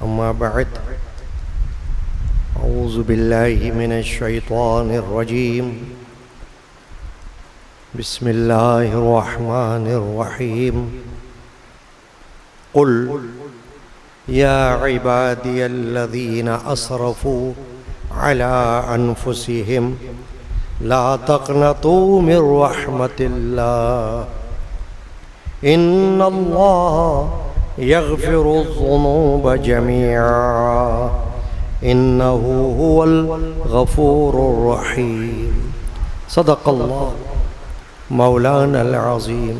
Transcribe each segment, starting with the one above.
أما بعد أعوذ بالله من الشيطان الرجيم بسم الله الرحمن الرحيم قل يا عبادي الذين أسرفوا على أنفسهم لا تقنطوا من رحمة الله إن الله يغفر الذنوب جميعا إنه هو الغفور الرحيم صدق الله مولانا العظيم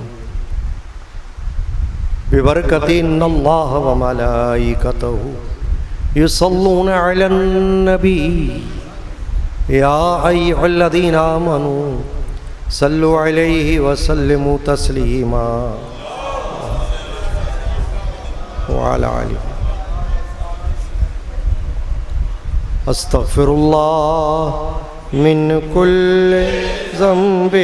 ببركة إن الله وملائكته يصلون على النبي يا أيها الذين آمنوا صلوا عليه وسلموا تسليما وعلى آله أستغفر الله من كل ذنب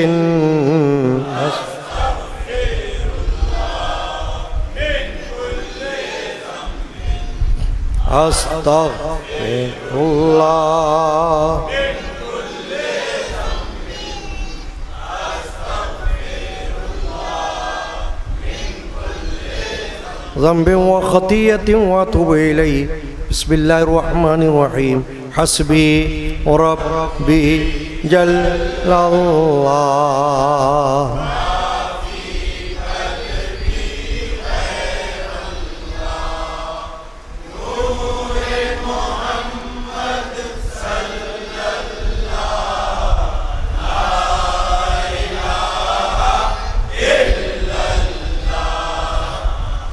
أستغفر الله ذنب وخطيئة وأتوب إليه بسم الله الرحمن الرحيم حسبي ربي جل الله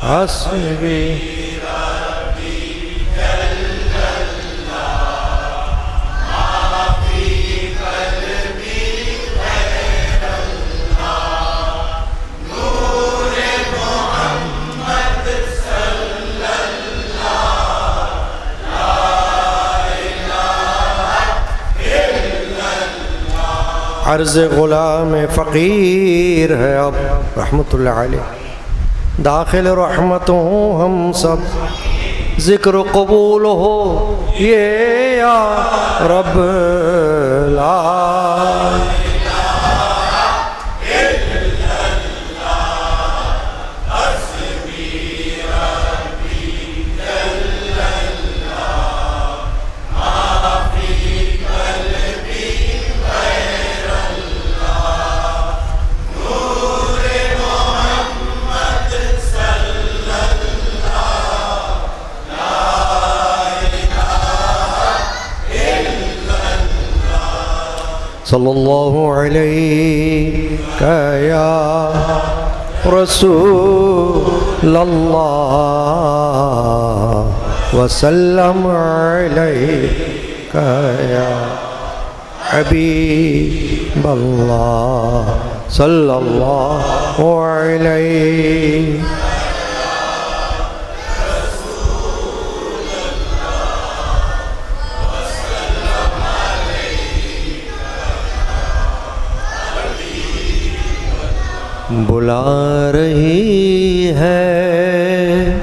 حسبي ربي جل الله ما في قلبي غير الله نور محمد صلى الله لا إله إلا الله عرض غلام فقیر ہے اب رحمت اللہ علیہ داخل رحمت ہوں ہم سب ذکر قبول ہو یہ یا رب لا صلی اللہ علیہ یا رسول اللہ وسلم علیہ یا حبیب اللہ صلی اللہ علیہ بلا رہی ہے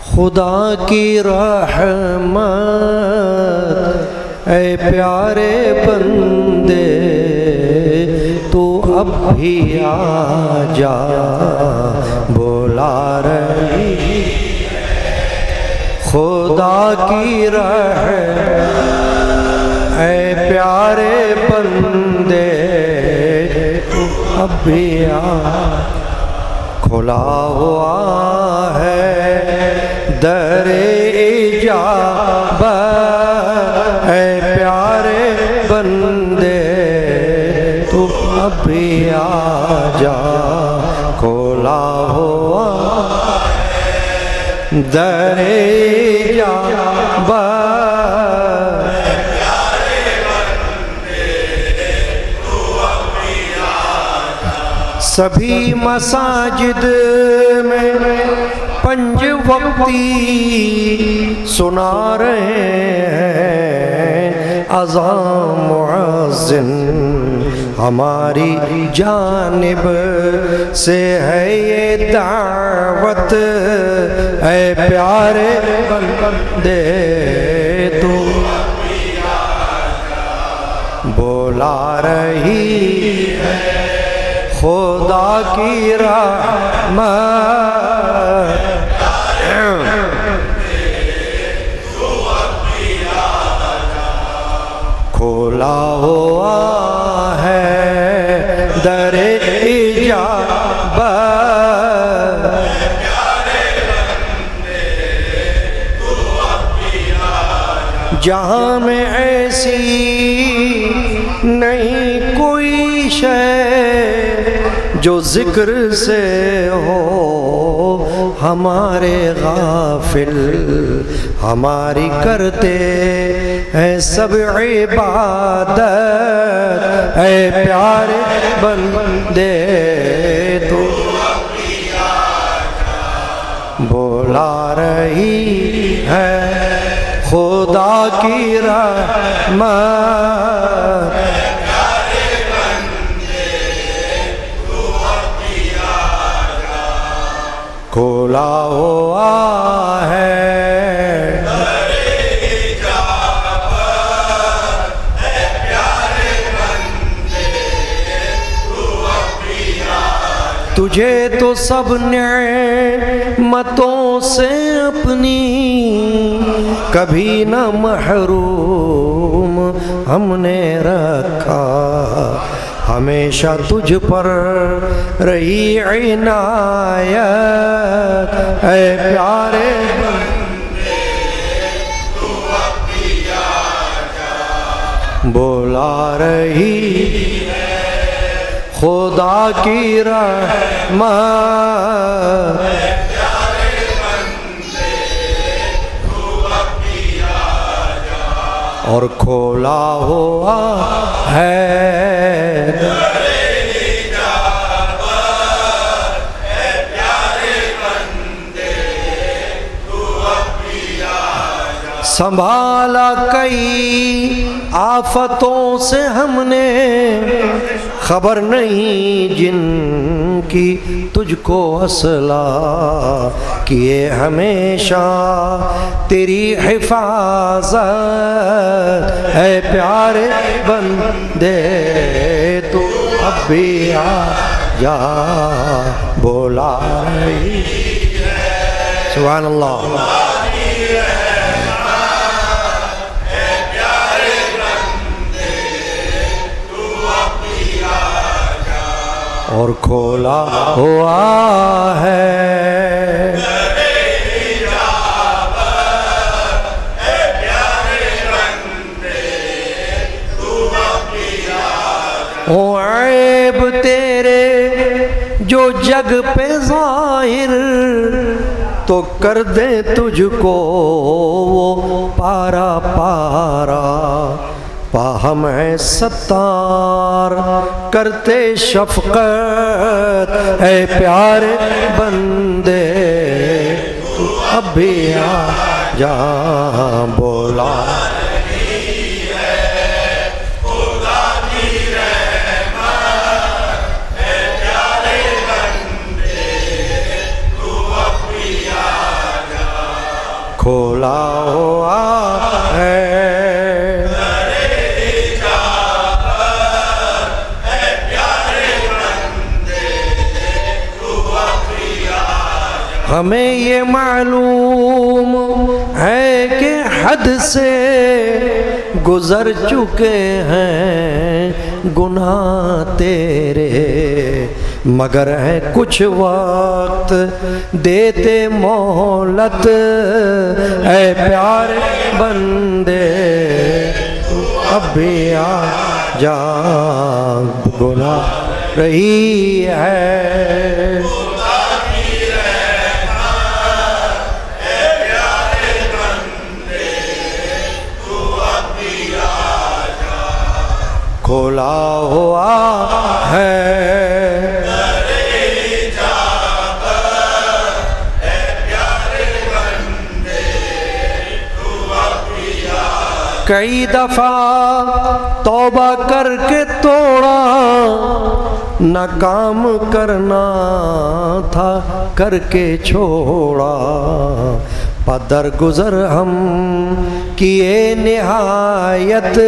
خدا کی رحمت اے پیارے بندے تو اب بھی آ جا بلا رہی ہے خدا کی رحمت اے پیارے بندے اب بھی کھلا ہوا ہے در اجابت اے پیارے بندے تو اب بھی آ جا کھلا ہوا در اجابت سبھی مساجد میں پنج وقتی سنا رہے ہیں اذان مؤذن ہماری جانب سے ہے یہ دعوت اے پیارے بندے بندے تو بلا رہی ہے خدا کی رحمت کھولا ہوا ہے در اجابت جہاں میں ایسی نہیں کوئی شے جو ذکر سے ہو ہمارے غافل ہماری کرتے ہیں سب عبادت اے پیارے بندے تو بلا رہی ہے خدا کی رحمت کھولا ہوا ہے تجھے تو سب نعمتوں سے اپنی کبھی نہ محروم ہم نے رکھا ہمیشہ تجھ پر رہی عنایت اے پیارے بلا رہی خدا کی رحمت اور کھولا ہوا ہے سنبھالا کئی آفتوں سے ہم نے خبر نہیں جن کی تجھ کو اصلاح کیے ہمیشہ تیری حفاظت اے پیارے بندے تو اب بھی آ جا بولا رہی سبحان اللہ اور کھولا ہوا ہے او عیب تیرے جو جگ پہ ظاہر تو کر دیں تجھ کو وہ پارا پارا پاہم ہے ستار کرتے شفقت اے پیارے بندے تو اب بھی آ جا بولا کھولا ہوا ہے ہمیں یہ معلوم ہے کہ حد سے گزر چکے ہیں گناہ تیرے مگر ہے کچھ وقت دیتے مہلت اے پیارے بندے اب بھی آ جا گناہ رہی ہے کھولا ہوا ہے کئی دفعہ توبہ کر کے توڑا ناکام کرنا تھا کر کے چھوڑا درگزر ہم کیے نہایت،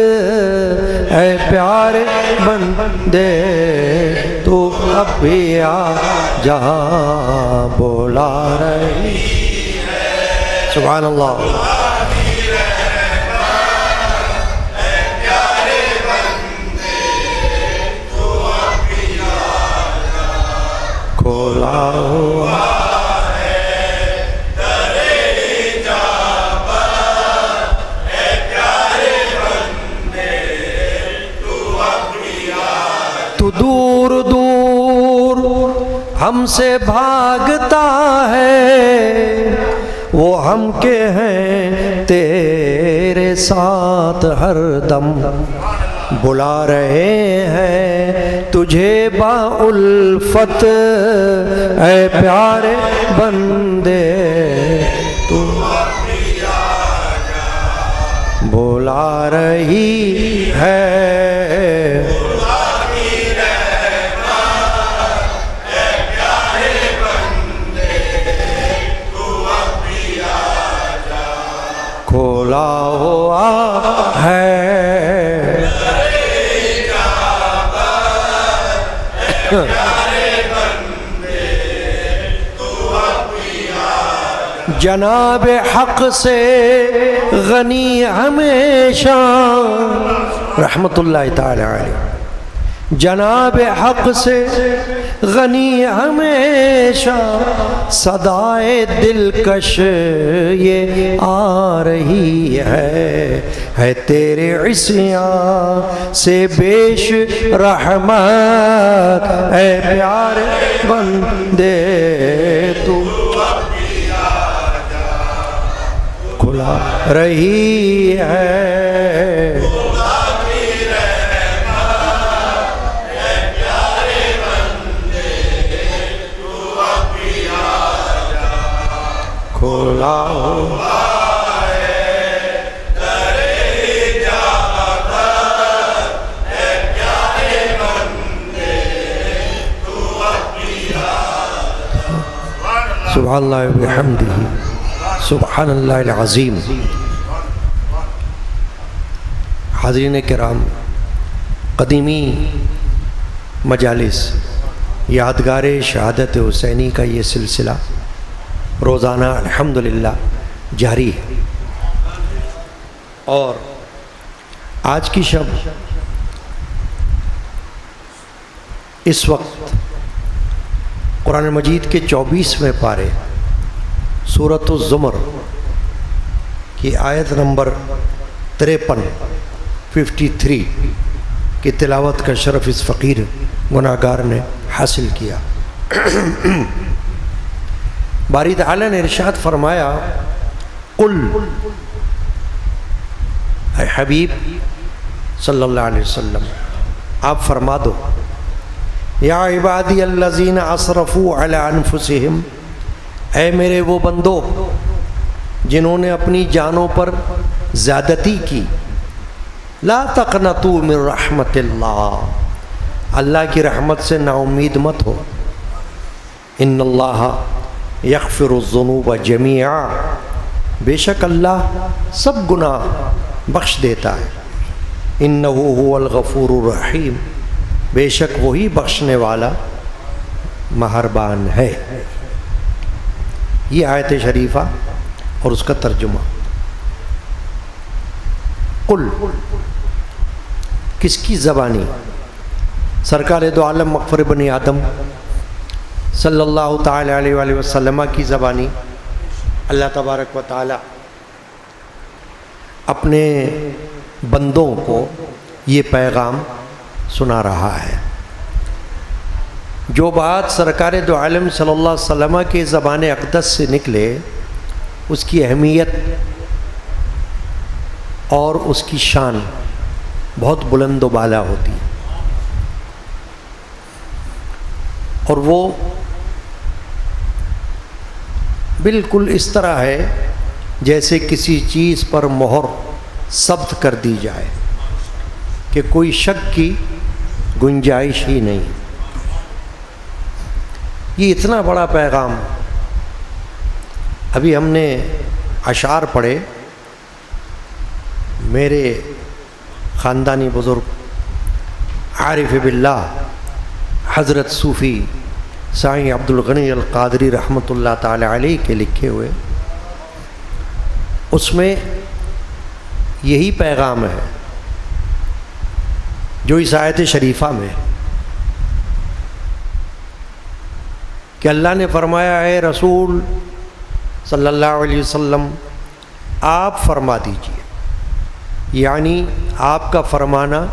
اے پیار بندے تو اب بھی آ جا بولا رہی ہے۔ سبحان اللہ۔ کھولا ہوا تو دور دور ہم سے بھاگتا ہے، وہ ہم کے ہیں تیرے ساتھ ہر دم، بلا رہے ہیں تجھے با الفت، اے پیارے بندے تو بلا رہی ہے۔ کھولا ہوا ہے جناب حق سے غنی ہمیشہ، رحمت اللہ تعالی علیہ، جناب حق سے غنی ہمیشہ، صدائے دلکش یہ آ رہی ہے تیرے عصیاں سے بیش رحمت، اے پیارے بندے تو کھلا رہی ہے۔ کھولا سبحان اللہ وبحمدہ، سبحان اللہ العظیم۔ حاضرین کرام، قدیمی مجالس یادگار شہادت حسینی کا یہ سلسلہ روزانہ الحمدللہ جاری ہے، اور آج کی شب اس وقت قرآن مجید کے 24ویں پارے سورۃ الزمر کی آیت نمبر 53 کی تلاوت کا شرف اس فقیر گناہگار نے حاصل کیا۔ باری تعالیٰ نے ارشاد فرمایا، قل اے حبیب صلی اللہ علیہ وسلم آپ فرما دو، یا عبادی الذین اسرفوا علی انفسہم، اے میرے وہ بندو جنہوں نے اپنی جانوں پر زیادتی کی، لا تقنطوا من رحمت اللہ، اللہ کی رحمت سے نا امید مت ہو، ان اللہ یغفر الذنوب جمیعا، بے شک اللہ سب گناہ بخش دیتا ہے، انہ هو الغفور الرحیم، بے شک وہی بخشنے والا مہربان ہے۔ یہ آیت شریفہ اور اس کا ترجمہ۔ قل کس کی زبانی؟ سرکار دو عالم مغفر بنی آدم صلی اللہ تعالی علیہ وآلہ وسلم کی زبانی اللہ تبارک و تعالی اپنے بندوں کو یہ پیغام سنا رہا ہے۔ جو بات سرکار دو عالم صلی اللہ علیہ وسلم کے زبان اقدس سے نکلے، اس کی اہمیت اور اس کی شان بہت بلند و بالا ہوتی ہے، اور وہ بالکل اس طرح ہے جیسے کسی چیز پر مہر ثبت کر دی جائے کہ کوئی شک کی گنجائش ہی نہیں۔ یہ اتنا بڑا پیغام ابھی ہم نے اشعار پڑھے میرے خاندانی بزرگ عارف باللہ حضرت صوفی سائیں عبد الغنی القادری رحمۃ اللہ تعالی علیہ کے لکھے ہوئے، اس میں یہی پیغام ہے جو اس آیت شریفہ میں، کہ اللہ نے فرمایا ہے رسول صلی اللہ علیہ وسلم آپ فرما دیجئے، یعنی آپ کا فرمانا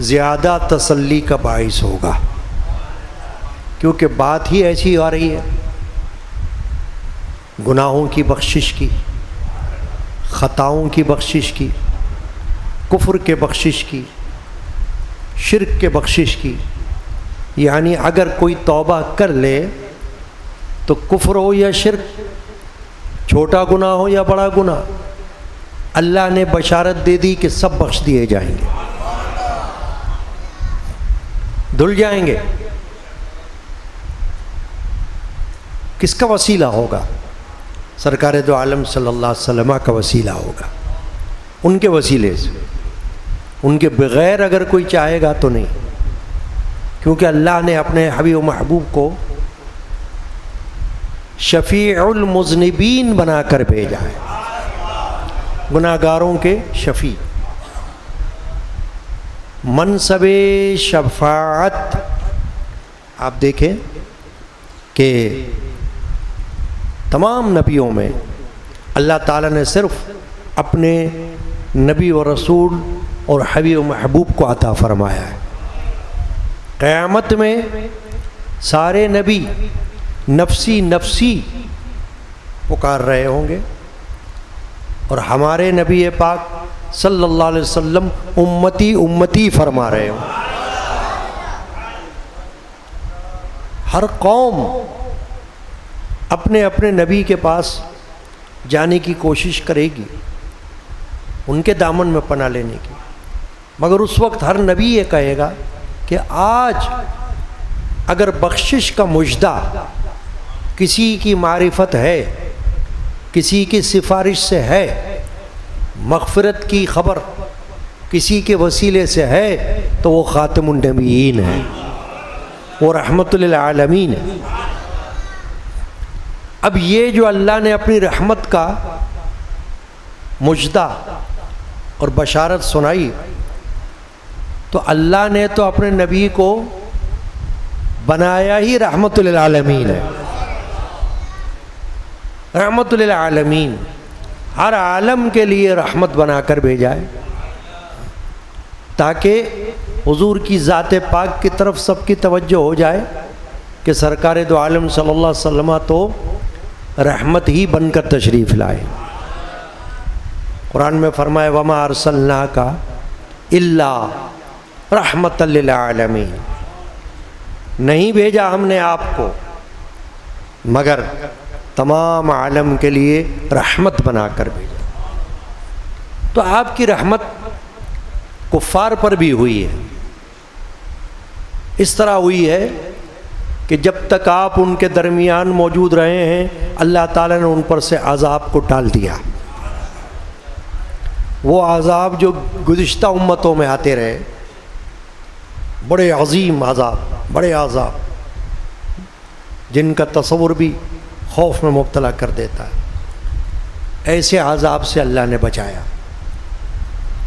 زیادہ تسلی کا باعث ہوگا، کیونکہ بات ہی ایسی آ رہی ہے، گناہوں کی بخشش کی، خطاؤں کی بخشش کی، کفر کے بخشش کی، شرک کے بخشش کی، یعنی اگر کوئی توبہ کر لے تو کفر ہو یا شرک، چھوٹا گناہ ہو یا بڑا گناہ، اللہ نے بشارت دے دی کہ سب بخش دیے جائیں گے، دھل جائیں گے۔ کس کا وسیلہ ہوگا؟ سرکار دو عالم صلی اللہ علیہ وسلم کا وسیلہ ہوگا، ان کے وسیلے سے، ان کے بغیر اگر کوئی چاہے گا تو نہیں، کیونکہ اللہ نے اپنے حبیب و محبوب کو شفیع المذنبین بنا کر بھیجا ہے، گناہ گاروں کے شفیع۔ منصب شفاعت آپ دیکھیں کہ تمام نبیوں میں اللہ تعالیٰ نے صرف اپنے نبی و رسول اور حبیب و محبوب کو عطا فرمایا ہے۔ قیامت میں سارے نبی نفسی نفسی پکار رہے ہوں گے، اور ہمارے نبی پاک صلی اللہ علیہ وسلم امتی امتی فرما رہے ہوں۔ ہر قوم اپنے اپنے نبی کے پاس جانے کی کوشش کرے گی، ان کے دامن میں پناہ لینے کی، مگر اس وقت ہر نبی یہ کہے گا کہ آج اگر بخشش کا مژدہ کسی کی معرفت ہے، کسی کی سفارش سے ہے، مغفرت کی خبر کسی کے وسیلے سے ہے، تو وہ خاتم النبیین ہے، وہ رحمت للعالمین ہے۔ اب یہ جو اللہ نے اپنی رحمت کا مژدہ اور بشارت سنائی، تو اللہ نے تو اپنے نبی کو بنایا ہی رحمت للعالمین ہے، رحمت للعالمین، ہر عالم کے لیے رحمت بنا کر بھیجا ہے، تاکہ حضور کی ذات پاک کی طرف سب کی توجہ ہو جائے کہ سرکار دو عالم صلی اللہ علیہ وسلم تو رحمت ہی بن کر تشریف لائے۔ قرآن میں فرمایا وما ارسلناک الا رحمت للعالمین، نہیں بھیجا ہم نے آپ کو مگر تمام عالم کے لیے رحمت بنا کر بھیجا۔ تو آپ کی رحمت کفار پر بھی ہوئی ہے، اس طرح ہوئی ہے کہ جب تک آپ ان کے درمیان موجود رہے ہیں اللہ تعالیٰ نے ان پر سے عذاب کو ٹال دیا۔ وہ عذاب جو گزشتہ امتوں میں آتے رہے، بڑے عظیم عذاب، بڑے عذاب جن کا تصور بھی خوف میں مبتلا کر دیتا ہے، ایسے عذاب سے اللہ نے بچایا،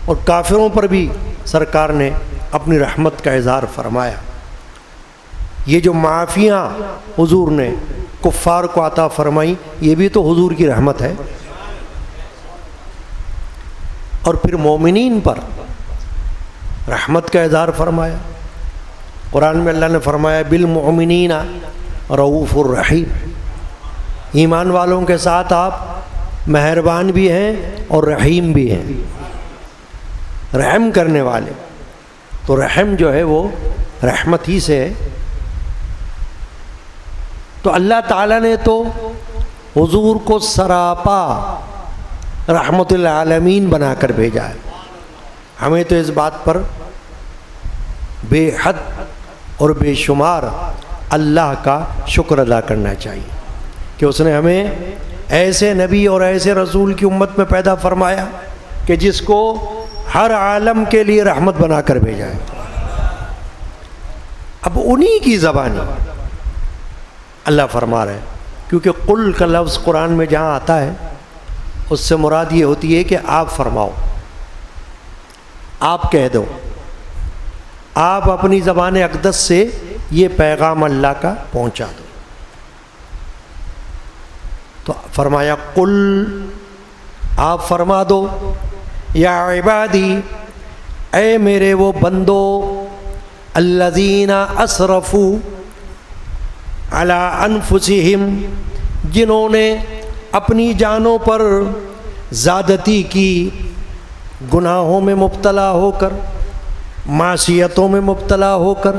اور کافروں پر بھی سرکار نے اپنی رحمت کا اظہار فرمایا۔ یہ جو معافیاں حضور نے کفار کو عطا فرمائی، یہ بھی تو حضور کی رحمت ہے، اور پھر مومنین پر رحمت کا اظہار فرمایا۔ قرآن میں اللہ نے فرمایا بالمؤمنین رؤوف الرحیم، ایمان والوں کے ساتھ آپ مہربان بھی ہیں اور رحیم بھی ہیں، رحم کرنے والے۔ تو رحم جو ہے وہ رحمت ہی سے ہے۔ تو اللہ تعالیٰ نے تو حضور کو سراپا رحمت للعالمین بنا کر بھیجا ہے۔ ہمیں تو اس بات پر بے حد اور بے شمار اللہ کا شکر ادا کرنا چاہیے کہ اس نے ہمیں ایسے نبی اور ایسے رسول کی امت میں پیدا فرمایا کہ جس کو ہر عالم کے لیے رحمت بنا کر بھیجا ہے۔ اب انہی کی زبانی اللہ فرما رہے ہیں، کیونکہ قل کا لفظ قرآن میں جہاں آتا ہے اس سے مراد یہ ہوتی ہے کہ آپ فرماؤ، آپ کہہ دو، آپ اپنی زبان اقدس سے یہ پیغام اللہ کا پہنچا دو۔ تو فرمایا قل، آپ فرما دو، یا عبادی، اے میرے وہ بندو، الذین اسرفوا علی انفسہم، جنہوں نے اپنی جانوں پر زیادتی کی، گناہوں میں مبتلا ہو کر، معصیتوں میں مبتلا ہو کر،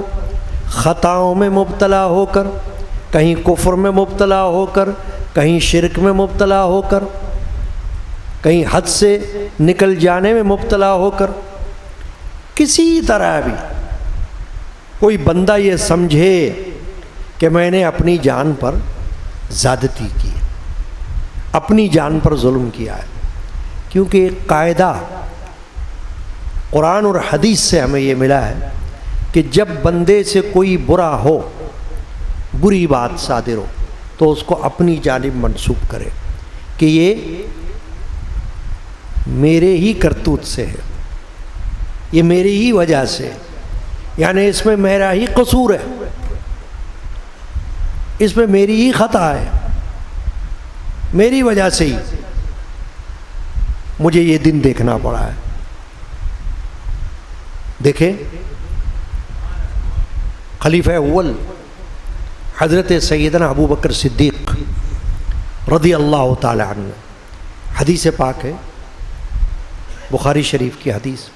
خطاؤں میں مبتلا ہو کر، کہیں کفر میں مبتلا ہو کر، کہیں شرک میں مبتلا ہو کر، کہیں حد سے نکل جانے میں مبتلا ہو کر، کسی طرح بھی کوئی بندہ یہ سمجھے کہ میں نے اپنی جان پر زیادتی کی، اپنی جان پر ظلم کیا ہے، کیونکہ ایک قاعدہ قرآن اور حدیث سے ہمیں یہ ملا ہے کہ جب بندے سے کوئی برا ہو، بری بات صادر ہو، تو اس کو اپنی جانب منسوب کرے کہ یہ میرے ہی کرتوت سے ہے، یہ میری ہی وجہ سے، یعنی اس میں میرا ہی قصور ہے، اس میں میری ہی خطا ہے، میری وجہ سے ہی مجھے یہ دن دیکھنا پڑا ہے۔ دیکھیں خلیفہ اول حضرت سیدنا ابو بکر صدیق رضی اللہ تعالی عنہ، حدیث پاک ہے، بخاری شریف کی حدیث،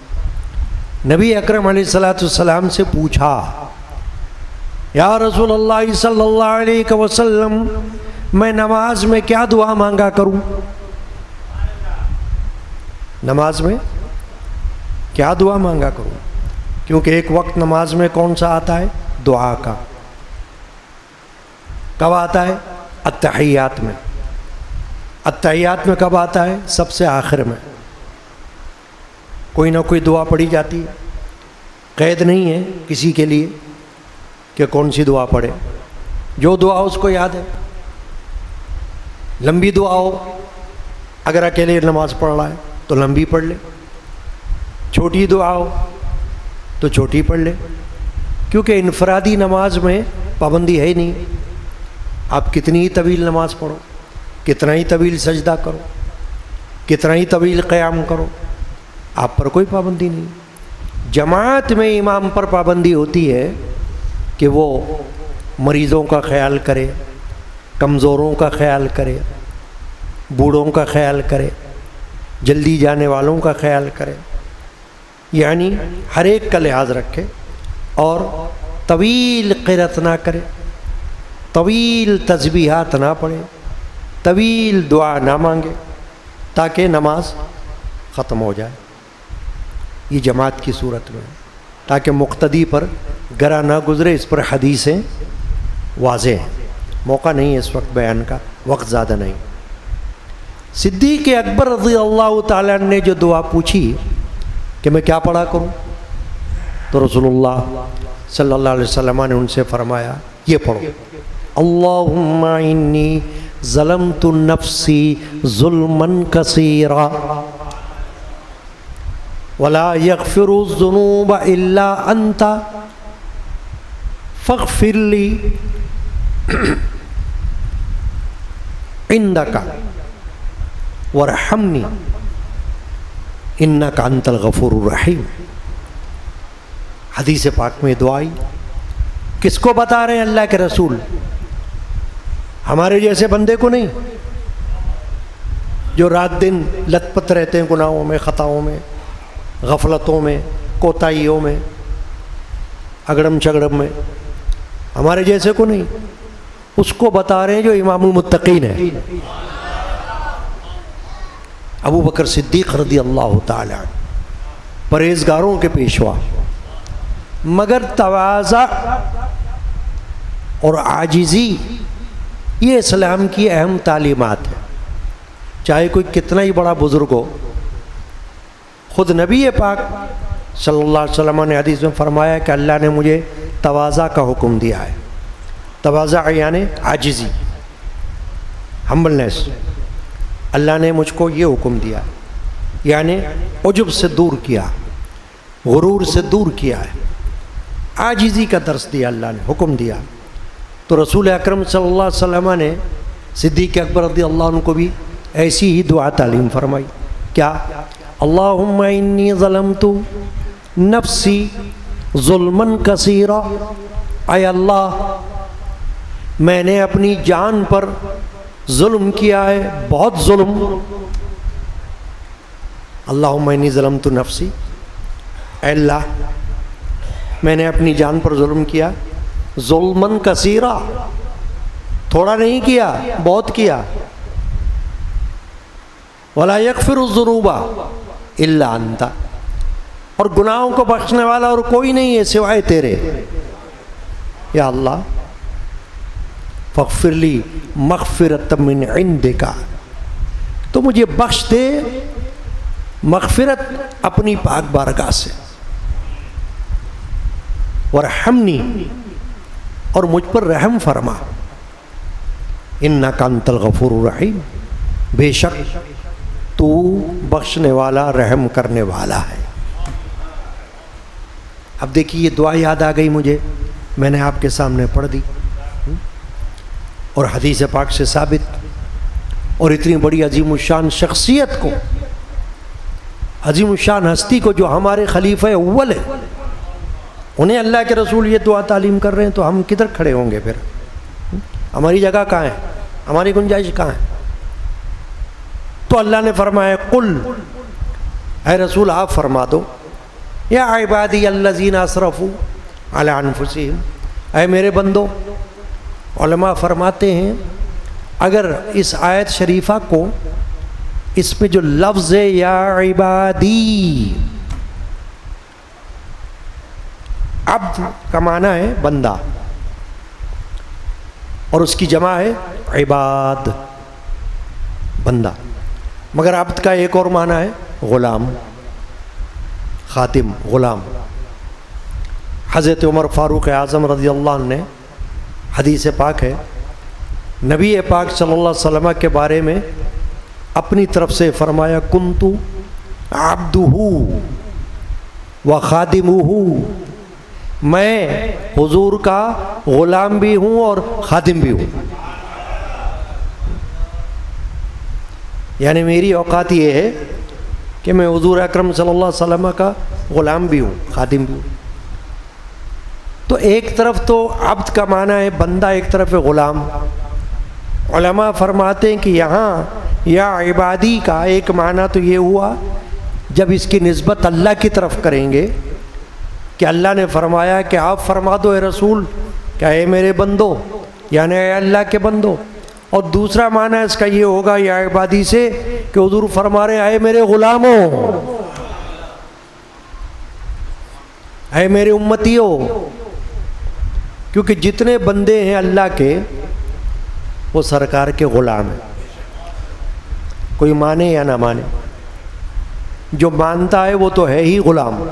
نبی اکرم علیہ الصلوۃ والسلام سے پوچھا، یا رسول اللہ صلی اللہ علیہ وسلم، میں نماز میں کیا دعا مانگا کروں؟ نماز میں کیا دعا مانگا کروں؟ کیونکہ ایک وقت نماز میں کون سا آتا ہے؟ دعا کا۔ کب آتا ہے؟ التحیات میں۔ التحیات میں کب آتا ہے؟ سب سے آخر میں۔ کوئی نہ کوئی دعا پڑھی جاتی ہے، قید نہیں ہے کسی کے لیے کہ کون سی دعا پڑھے، جو دعا اس کو یاد ہے۔ لمبی دعا ہو، اگر اکیلے نماز پڑھ رہا ہے تو لمبی پڑھ لے، چھوٹی دعا ہو تو چھوٹی پڑھ لے، کیونکہ انفرادی نماز میں پابندی ہے ہی نہیں، آپ کتنی ہی طویل نماز پڑھو، کتنا ہی طویل سجدہ کرو، کتنا ہی طویل قیام کرو، آپ پر کوئی پابندی نہیں۔ جماعت میں امام پر پابندی ہوتی ہے کہ وہ مریضوں کا خیال کرے، کمزوروں کا خیال کرے، بوڑھوں کا خیال کرے، جلدی جانے والوں کا خیال کرے، یعنی ہر ایک کا لحاظ رکھے، اور طویل قرأت نہ کرے، طویل تسبیحات نہ پڑھے، طویل دعا نہ مانگے، تاکہ نماز ختم ہو جائے۔ یہ جماعت کی صورت میں، تاکہ مقتدی پر گرا نہ گزرے، اس پر حدیثیں واضح ہیں۔ موقع نہیں ہے اس وقت بیان کا، وقت زیادہ نہیں۔ صدیق اکبر رضی اللہ تعالیٰ نے جو دعا پوچھی کہ میں کیا پڑھا کروں، تو رسول اللہ صلی اللہ علیہ وسلم نے ان سے فرمایا یہ پڑھو، اللہم انی ظلمت نفسی ظلما کثیرا ولا یغفر الذنوب الا انت فاغفر لی عندک وارحمنی انک انت الغفور الرحیم۔ حدیث پاک میں دعائی کس کو بتا رہے ہیں؟ اللہ کے رسول، ہمارے جیسے بندے کو نہیں، جو رات دن لت پت رہتے ہیں گناہوں میں، خطاؤں میں، غفلتوں میں، کوتاہیوں میں، اگڑم چگڑم میں، ہمارے جیسے کو نہیں، اس کو بتا رہے ہیں جو امام المتقین ہے، ابو بکر صدیق رضی اللہ تعالی عنہ، پرہیزگاروں کے پیشوا۔ مگر تواضع اور عاجزی یہ اسلام کی اہم تعلیمات ہے۔ چاہے کوئی کتنا ہی بڑا بزرگ ہو. خود نبی پاک صلی اللہ علیہ وسلم نے حدیث میں فرمایا کہ اللہ نے مجھے تواضع کا حکم دیا ہے. تواضع یعنی عاجزی، ہمبلنس. اللہ نے مجھ کو یہ حکم دیا، یعنی عجب سے دور کیا، غرور سے دور کیا ہے، عاجزی کا درس دیا اللہ نے، حکم دیا. تو رسول اکرم صلی اللہ علیہ وسلم نے صدیق اکبر رضی اللہ عنہ کو بھی ایسی ہی دعا تعلیم فرمائی. کیا؟ اللہم انی ظلمت نفسی ظلما کثیرا. اے اللہ، میں نے اپنی جان پر ظلم کیا ہے، بہت ظلم. اللہم انی ظلمت نفسی، اے اللہ میں نے اپنی جان پر ظلم کیا، ظلماً کثیرا، تھوڑا نہیں کیا، بہت کیا. ولا یغفر الذنوب الا انت، اور گناہوں کو بخشنے والا اور کوئی نہیں ہے سوائے تیرے. یا اللہ فاغفر لی مغفرۃ من عندک، تو مجھے بخش دے مغفرت اپنی پاک بارگاہ سے. ورحمنی، اور مجھ پر رحم فرما. انک انت الغفور الرحیم، بے شک تو بخشنے والا رحم کرنے والا ہے. اب دیکھیے یہ دعا یاد آ گئی مجھے، میں نے آپ کے سامنے پڑھ دی، اور حدیث پاک سے ثابت. اور اتنی بڑی عظیم الشان شخصیت کو، عظیم الشان ہستی کو جو ہمارے خلیفہ اول ہے، انہیں اللہ کے رسول یہ دعا تعلیم کر رہے ہیں، تو ہم کدھر کھڑے ہوں گے پھر؟ ہماری جگہ کہاں ہے؟ ہماری گنجائش کہاں ہے؟ تو اللہ نے فرمایا قل، اے رسول آپ فرما دو، یا عبادی الذین اسرفوا علی انفسہم، اے میرے بندو. علماء فرماتے ہیں اگر اس آیت شریفہ کو، اس میں جو لفظ ہے یا عبادی، عبد کا معنی ہے بندہ، اور اس کی جمع ہے عباد، بندہ. مگر عبد کا ایک اور معنی ہے غلام، خادم، غلام. حضرت عمر فاروق اعظم رضی اللہ عنہ نے، حدیث پاک ہے، نبی پاک صلی اللہ علیہ وسلم کے بارے میں اپنی طرف سے فرمایا کنتو عبدہ و خادمہ، میں حضور کا غلام بھی ہوں اور خادم بھی ہوں. یعنی میری اوقات یہ ہے کہ میں حضور اکرم صلی اللہ علیہ وسلم کا غلام بھی ہوں، خادم بھی ہوں. تو ایک طرف تو عبد کا معنی ہے بندہ، ایک طرف ہے غلام. علماء فرماتے ہیں کہ یہاں یا عبادی کا ایک معنی تو یہ ہوا جب اس کی نسبت اللہ کی طرف کریں گے کہ اللہ نے فرمایا کہ آپ فرما دو اے رسول کہ اے میرے بندو، یعنی اے اللہ کے بندو. اور دوسرا معنی اس کا یہ ہوگا یا عبادی سے کہ حضور فرما رہے ہیں اے میرے غلاموں، اے میرے امتیوں. کیونکہ جتنے بندے ہیں اللہ کے وہ سرکار کے غلام ہیں، کوئی مانے یا نہ مانے. جو مانتا ہے وہ تو ہے ہی غلام،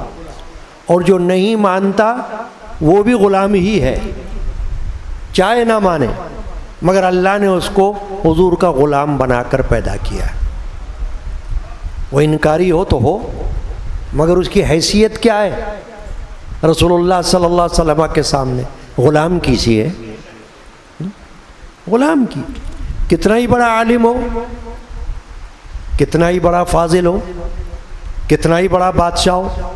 اور جو نہیں مانتا وہ بھی غلام ہی ہے، چاہے نہ مانے. مگر اللہ نے اس کو حضور کا غلام بنا کر پیدا کیا. وہ انکاری ہو تو ہو، مگر اس کی حیثیت کیا ہے؟ رسول اللہ صلی اللہ علیہ وسلم کے سامنے غلام کی سی ہے، غلام کی. کتنا ہی بڑا عالم ہو، کتنا ہی بڑا فاضل ہو، کتنا ہی بڑا بادشاہ ہو،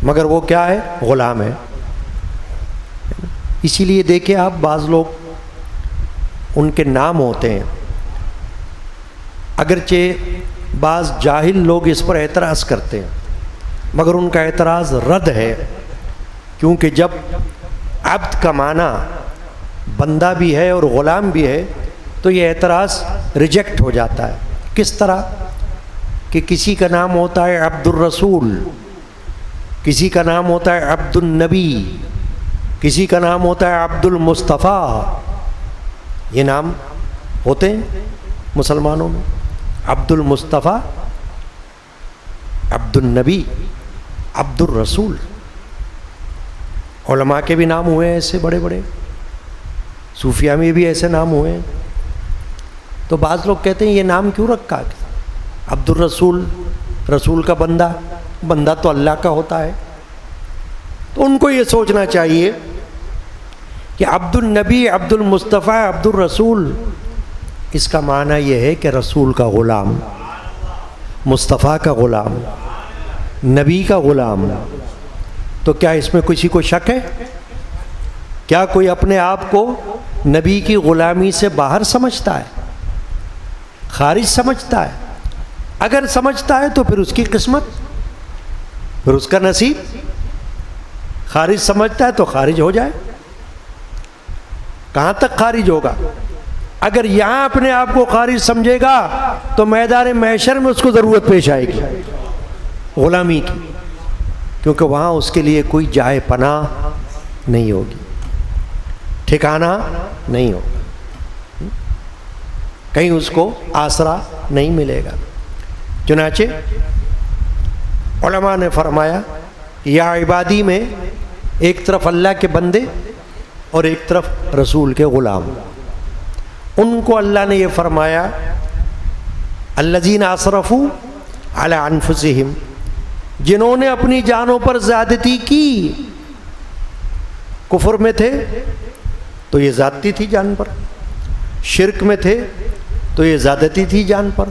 مگر وہ کیا ہے؟ غلام ہے. اسی لیے دیکھیں آپ بعض لوگ ان کے نام ہوتے ہیں، اگرچہ بعض جاہل لوگ اس پر اعتراض کرتے ہیں، مگر ان کا اعتراض رد ہے. کیونکہ جب عبد کا معنی بندہ بھی ہے اور غلام بھی ہے تو یہ اعتراض ریجیکٹ ہو جاتا ہے. کس طرح کہ کسی کا نام ہوتا ہے عبد الرسول، کسی کا نام ہوتا ہے عبد النبی، کسی کا نام ہوتا ہے عبد المصطفیٰ. یہ نام ہوتے ہیں مسلمانوں میں. عبد المصطفیٰ، عبد النبی، عبد الرسول. علماء کے بھی نام ہوئے ہیں ایسے بڑے بڑے، صوفیہ میں بھی ایسے نام ہوئے ہیں. تو بعض لوگ کہتے ہیں یہ نام کیوں رکھا؟ عبد الرسول، رسول کا بندہ، بندہ تو اللہ کا ہوتا ہے. تو ان کو یہ سوچنا چاہیے کہ عبد النبی، عبد المصطفیٰ، عبد الرسول، اس کا معنی یہ ہے کہ رسول کا غلام، مصطفیٰ کا غلام، نبی کا غلام. تو کیا اس میں کسی کو شک ہے؟ کیا کوئی اپنے آپ کو نبی کی غلامی سے باہر سمجھتا ہے، خارج سمجھتا ہے؟ اگر سمجھتا ہے تو پھر اس کی قسمت، پھر اس کا نصیب. خارج سمجھتا ہے تو خارج ہو جائے. کہاں تک خارج ہوگا؟ اگر یہاں اپنے آپ کو خارج سمجھے گا تو میدان محشر میں اس کو ضرورت پیش آئے گی غلامی کی، کیونکہ وہاں اس کے لیے کوئی جائے پناہ نہیں ہوگی، ٹھکانہ نہیں ہوگا، کہیں اس کو آسرا نہیں ملے گا. چنانچہ علماء نے فرمایا کہ یا عبادی میں ایک طرف اللہ کے بندے اور ایک طرف رسول کے غلام. ان کو اللہ نے یہ فرمایا الذین اسرفوا علی انفسہم، جنہوں نے اپنی جانوں پر زیادتی کی. کفر میں تھے تو یہ زیادتی تھی جان پر، شرک میں تھے تو یہ زیادتی تھی جان پر،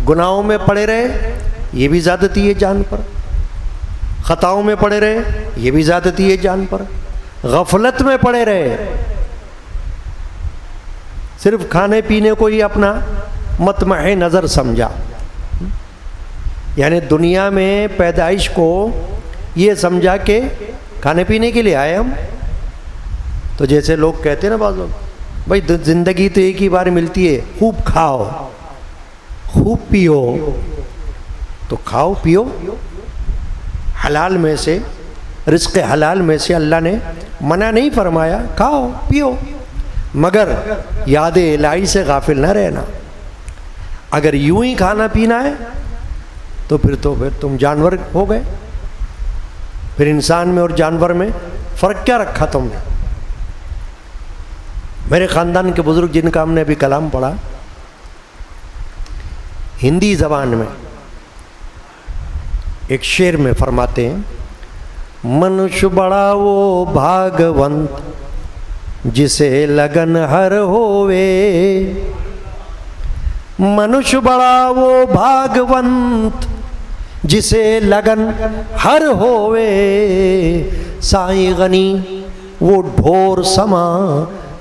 گناہوں میں پڑے رہے یہ بھی زیادتی ہے جان پر، خطاؤں میں پڑے رہے یہ بھی زیادتی ہے جان پر، غفلت میں پڑے رہے، صرف کھانے پینے کو ہی اپنا مطمع نظر سمجھا، یعنی دنیا میں پیدائش کو یہ سمجھا کہ کھانے پینے کے لیے آئے ہم. تو جیسے لوگ کہتے ہیں نا بعض لوگ، بھائی زندگی تو ایک ہی بار ملتی ہے، خوب کھاؤ خوب پیو. تو کھاؤ پیو، حلال میں سے، رزق حلال میں سے اللہ نے منع نہیں فرمایا، کھاؤ پیو، مگر یاد الہی سے غافل نہ رہنا. اگر یوں ہی کھانا پینا ہے تو پھر تم جانور ہو گئے. پھر انسان میں اور جانور میں فرق کیا رکھا تم نے؟ میرے خاندان کے بزرگ جن کا ہم نے ابھی کلام پڑھا، ہندی زبان میں ایک شعر میں فرماتے ہیں منش بڑا وہ بھاگونت جسے لگن ہر ہووے. منش بڑا وہ بھاگونت جسے لگن ہر ہووے. سائیں غنی وہ ڈھور سما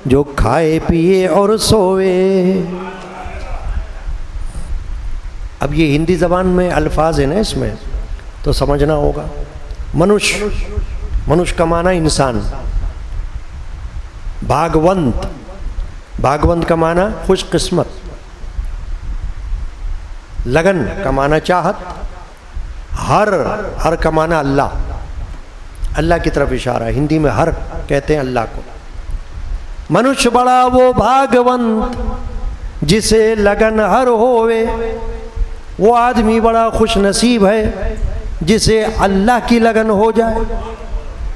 جو کھائے پیے اور سوئے. اب یہ ہندی زبان میں الفاظ ہیں نا، اس میں تو سمجھنا ہوگا. منش کا معنی انسان، بھاگونت کا معنی خوش قسمت، لگن کا معنی چاہت، ہر کا معنی اللہ کی طرف اشارہ ہے. ہندی میں ہر کہتے ہیں اللہ کو. منش بڑا وہ بھاگونت جسے لگن ہر ہووے. وہ آدمی بڑا خوش نصیب ہے جسے اللہ کی لگن ہو جائے.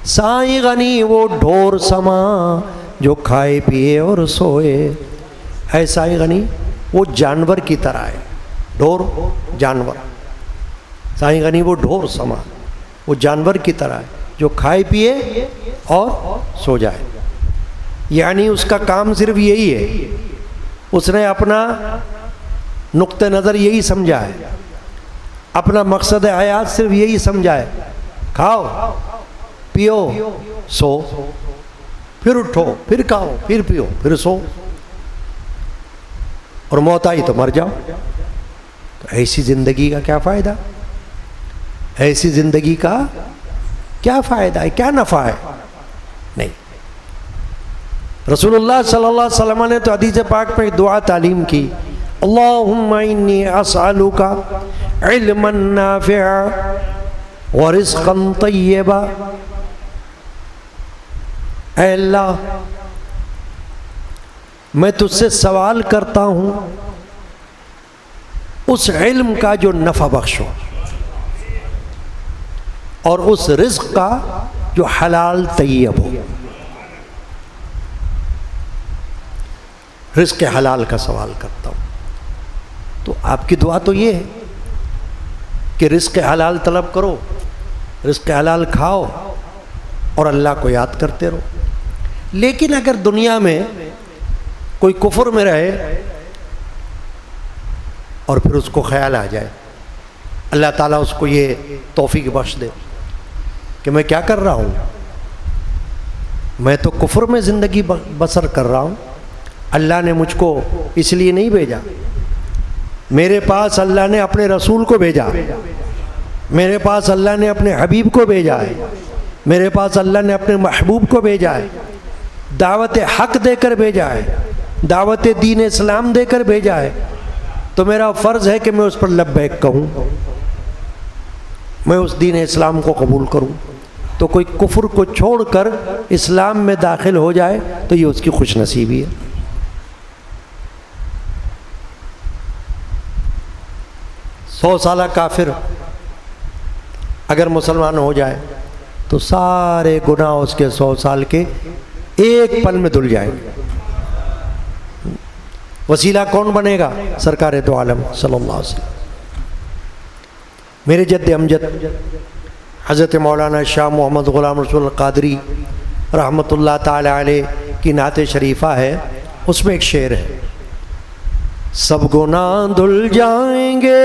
سائیں غنی وہ ڈھور سما جو کھائے پیے اور سوئے. ہے سائیں غنی وہ جانور کی طرح ہے، ڈھور جانور. سائیں غنی وہ ڈھور سما وہ جانور کی طرح ہے جو کھائے پیے اور سو جائے. یعنی اس کا کام صرف یہی ہے، اس نے اپنا نقطہ نظر یہی سمجھا ہے، اپنا مقصد حیات صرف یہی سمجھا ہے، کھاؤ پیو سو، پھر اٹھو پھر کھاؤ پھر پیو پھر سو، اور موت آئی تو مر جاؤ. تو ایسی زندگی کا کیا فائدہ؟ ایسی زندگی کا کیا فائدہ ہے، کیا نفع ہے؟ نہیں. رسول اللہ صلی اللہ علیہ وسلم نے تو حدیث پاک میں ایک دعا تعلیم کی، اللہم انی اسألک علما نافعا ورزقا طیبا. اے اللہ میں تجھ سے سوال کرتا ہوں اس علم کا جو نفع بخش ہو، اور اس رزق کا جو حلال طیب ہو۔ رزق حلال کا سوال کرتا ہوں، تو آپ کی دعا تو یہ ہے کہ رزق حلال طلب کرو، رزق حلال کھاؤ اور اللہ کو یاد کرتے رہو۔ لیکن اگر دنیا میں کوئی کفر میں رہے اور پھر اس کو خیال آ جائے، اللہ تعالیٰ اس کو یہ توفیق بخش دے کہ میں کیا کر رہا ہوں، میں تو کفر میں زندگی بسر کر رہا ہوں، اللہ نے مجھ کو اس لیے نہیں بھیجا، میرے پاس اللہ نے اپنے رسول کو بھیجا، میرے پاس اللہ نے اپنے حبیب کو بھیجا ہے، میرے پاس اللہ نے اپنے محبوب کو بھیجا ہے، دعوت حق دے کر بھیجا ہے، دعوت دین اسلام دے کر بھیجا ہے، تو میرا فرض ہے کہ میں اس پر لبیک کہوں، میں اس دین اسلام کو قبول کروں۔ تو کوئی کفر کو چھوڑ کر اسلام میں داخل ہو جائے تو یہ اس کی خوش نصیبی ہے۔ 100 سالہ کافر اگر مسلمان ہو جائے تو سارے گناہ اس کے 100 سال کے ایک پل میں دھل جائیں گے۔ وسیلہ کون بنے گا؟ سرکار دو عالم صلی اللہ علیہ وسلم۔ میرے جد امجد حضرت مولانا شاہ محمد غلام رسول القادری رحمۃ اللہ تعالی علیہ کی نعت شریفہ ہے، اس میں ایک شعر ہے، سب گناہ دھل جائیں گے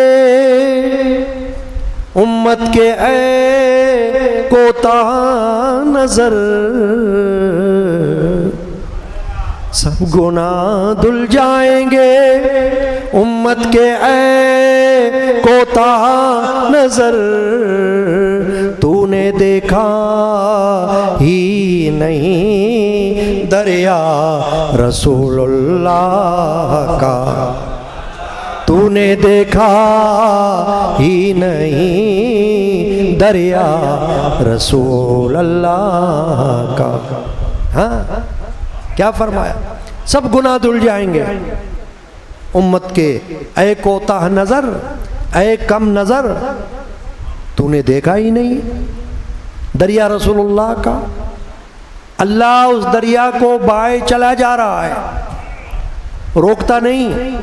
امت کے اے کوتاہ نظر، سب گناہ دھل جائیں گے امت کے اے کوتاہ نظر، تو نے دیکھا ہی نہیں دریا رسول اللہ کا، تو نے دیکھا ہی نہیں دریا رسول اللہ کا۔ ہاں کیا فرمایا؟ سب گناہ دھل جائیں گے امت کے اے کوتاہ نظر، اے کم نظر، تو نے دیکھا ہی نہیں دریا رسول اللہ کا۔ اللہ اس دریا کو بائے چلا جا رہا ہے، روکتا نہیں،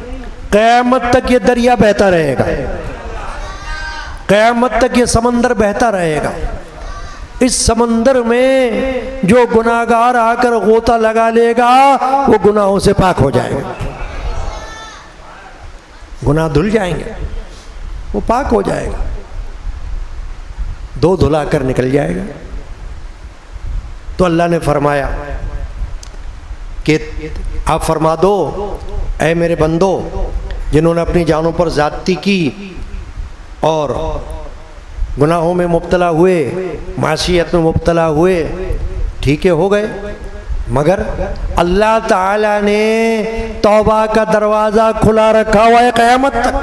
قیامت تک یہ دریا بہتا رہے گا، قیامت تک یہ سمندر بہتا رہے گا۔ اس سمندر میں جو گناہگار آ کر غوطہ لگا لے گا وہ گناہوں سے پاک ہو جائے گا، گناہ دھل جائیں گے، وہ پاک ہو جائے گا، دو دھلا کر نکل جائے گا۔ تو اللہ نے فرمایا کہ آپ فرما دو اے میرے بندو جنہوں نے اپنی جانوں پر زیادتی کی اور گناہوں میں مبتلا ہوئے، معصیت میں مبتلا ہوئے، ٹھیک ہے ہو گئے، مگر اللہ تعالیٰ نے توبہ کا دروازہ کھلا رکھا ہوا ہے قیامت تک۔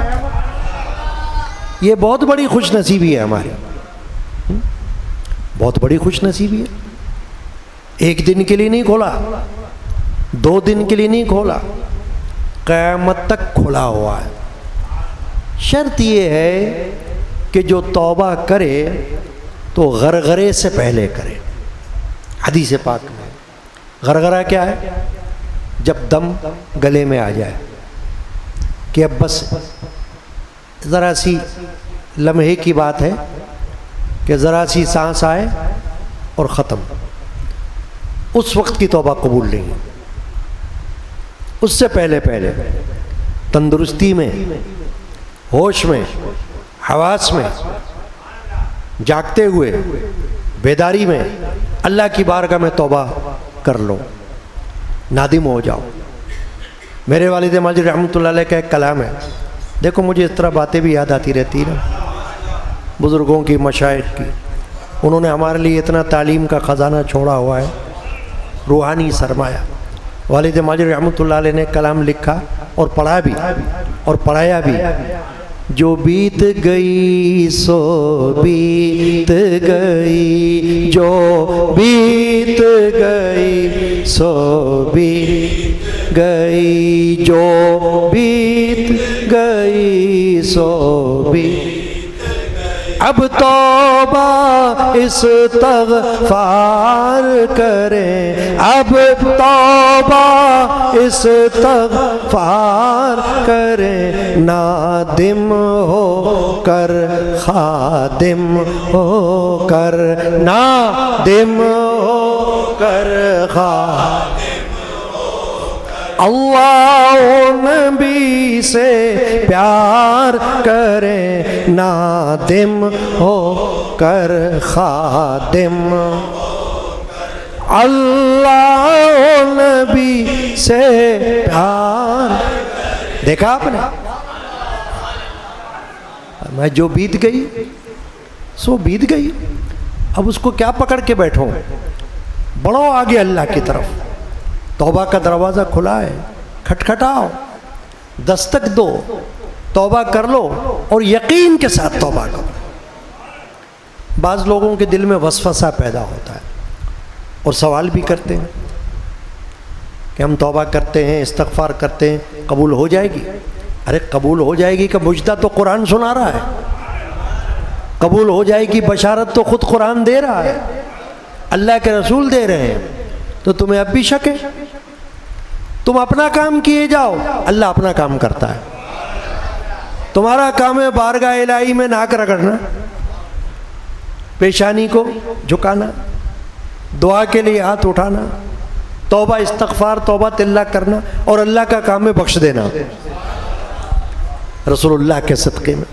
یہ بہت بڑی خوش نصیبی ہے ہماری، بہت بڑی خوش نصیبی ہے۔ ایک دن کے لیے نہیں کھولا، 2 دن کے لیے نہیں کھولا، قیامت تک کھلا ہوا ہے۔ شرط یہ ہے کہ جو توبہ کرے تو غرغرے سے پہلے کرے۔ حدیث پاک میں غرغرہ کیا ہے؟ جب دم گلے میں آ جائے کہ اب بس ذرا سی لمحے کی بات ہے کہ ذرا سی سانس آئے اور ختم، اس وقت کی توبہ قبول نہیں ہے۔ اس سے پہلے تندرستی میں، ہوش میں، حواس میں، جاگتے ہوئے، بیداری میں اللہ کی بارگاہ میں توبہ کر لو، نادم ہو جاؤ۔ میرے والد ماجد رحمۃ اللہ علیہ کا ایک کلام ہے، دیکھو مجھے اس طرح باتیں بھی یاد آتی رہتی نا، بزرگوں کی، مشائخ کی، انہوں نے ہمارے لیے اتنا تعلیم کا خزانہ چھوڑا ہوا ہے، روحانی سرمایہ۔ والد ماجد رحمۃ اللہ علیہ نے کلام لکھا اور پڑھا بھی اور پڑھایا بھی، جو بیت گئی سو بیت گئی، جو بیت گئی سو بیت گئی، جو بیت گئی سو بیت، اب توبہ استغفار کریں، اب توبہ استغفار کریں، نادم ہو کر خادم ہو کر، نادم ہو کر خادم، اللہ نبی سے پیار کریں، نادم ہو کر خادم، اللہ نبی سے پیار۔ دیکھا آپ نے، میں جو بیت گئی سو بیت گئی، اب اس کو کیا پکڑ کے بیٹھوں، بڑھو آگے اللہ کی طرف۔ توبہ کا دروازہ کھلا ہے، کھٹکھٹاؤ، دستک دو، توبہ کر لو اور یقین کے ساتھ توبہ کرو۔ بعض لوگوں کے دل میں وسوسہ پیدا ہوتا ہے اور سوال بھی کرتے ہیں کہ ہم توبہ کرتے ہیں، استغفار کرتے ہیں، قبول ہو جائے گی؟ ارے قبول ہو جائے گی کا مجدہ تو قرآن سنا رہا ہے، قبول ہو جائے گی بشارت تو خود قرآن دے رہا ہے، اللہ کے رسول دے رہے ہیں، تو تمہیں اب بھی شک ہے؟ تم اپنا کام کیے جاؤ، اللہ اپنا کام کرتا ہے۔ تمہارا کام ہے بارگاہ الہی میں ناک رگڑنا، پیشانی کو جھکانا، دعا کے لیے ہاتھ اٹھانا، توبہ استغفار توبہ اللہ کرنا، اور اللہ کا کام ہے بخش دینا۔ رسول اللہ کے صدقے میں،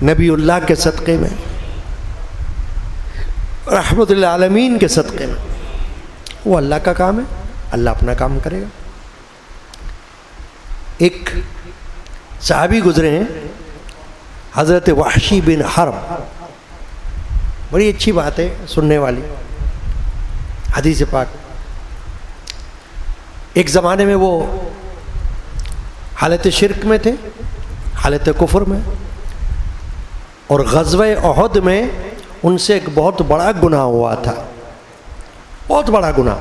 نبی اللہ کے صدقے میں، رحمت للعالمین کے صدقے میں، وہ اللہ کا کام ہے، اللہ اپنا کام کرے گا۔ ایک صحابی گزرے ہیں حضرت وحشی بن حرب، بڑی اچھی بات ہے سننے والی حدیث پاک۔ ایک زمانے میں وہ حالت شرک میں تھے، حالت کفر میں، اور غزوہ احد میں ان سے ایک بہت بڑا گناہ ہوا تھا، بہت بڑا گناہ،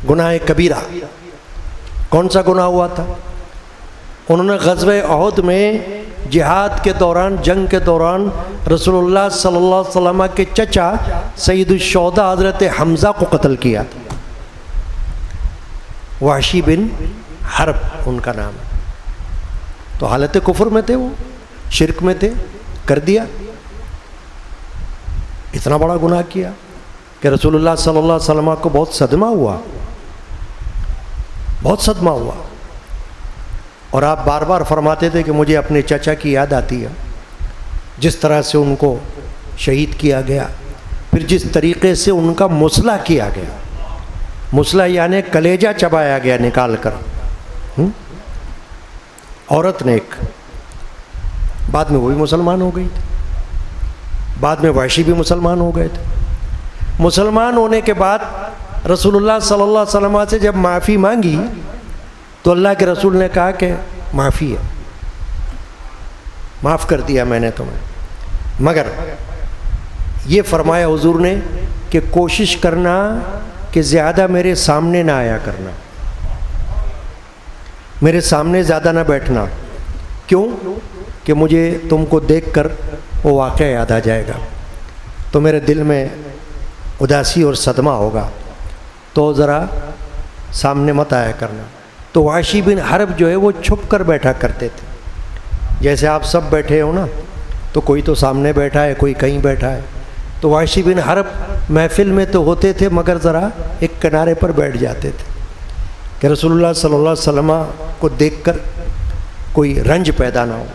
گناہ کبیرہ۔ کون سا گناہ ہوا تھا؟ انہوں نے غزوہ احد میں جہاد کے دوران، جنگ کے دوران رسول اللہ صلی اللہ علیہ وسلم کے چچا سید الشہداء حضرت حمزہ کو قتل کیا تھا۔ وحشی بن حرب ان کا نام ہے۔ تو حالت کفر میں تھے، وہ شرک میں تھے، کر دیا، اتنا بڑا گناہ کیا کہ رسول اللہ صلی اللہ علیہ وسلم کو بہت صدمہ ہوا، بہت صدمہ ہوا، اور آپ بار بار فرماتے تھے کہ مجھے اپنے چچا کی یاد آتی ہے، جس طرح سے ان کو شہید کیا گیا، پھر جس طریقے سے ان کا مسلح کیا گیا، مسلح یعنی کلیجہ چبایا گیا نکال کر، عورت نے ایک، بعد میں وہ بھی مسلمان ہو گئی تھی، بعد میں وحشی بھی مسلمان ہو گئے تھے۔ مسلمان ہونے کے بعد رسول اللہ صلی اللہ علیہ وسلم سے جب معافی مانگی تو اللہ کے رسول نے کہا کہ معافی ہے، معاف کر دیا میں نے تمہیں، مگر یہ فرمایا حضور نے کہ کوشش کرنا کہ زیادہ میرے سامنے نہ آیا کرنا، میرے سامنے زیادہ نہ بیٹھنا، کیوں کہ مجھے تم کو دیکھ کر وہ واقعہ یاد آ جائے گا تو میرے دل میں اداسی اور صدمہ ہوگا، تو ذرا سامنے مت آیا کرنا۔ تو وحشی بن حرب جو ہے وہ چھپ کر بیٹھا کرتے تھے، جیسے آپ سب بیٹھے ہو نا، تو کوئی تو سامنے بیٹھا ہے، کوئی کہیں بیٹھا ہے، تو وحشی بن حرب محفل میں تو ہوتے تھے مگر ذرا ایک کنارے پر بیٹھ جاتے تھے کہ رسول اللہ صلی اللہ علیہ وسلم کو دیکھ کر کوئی رنج پیدا نہ ہو،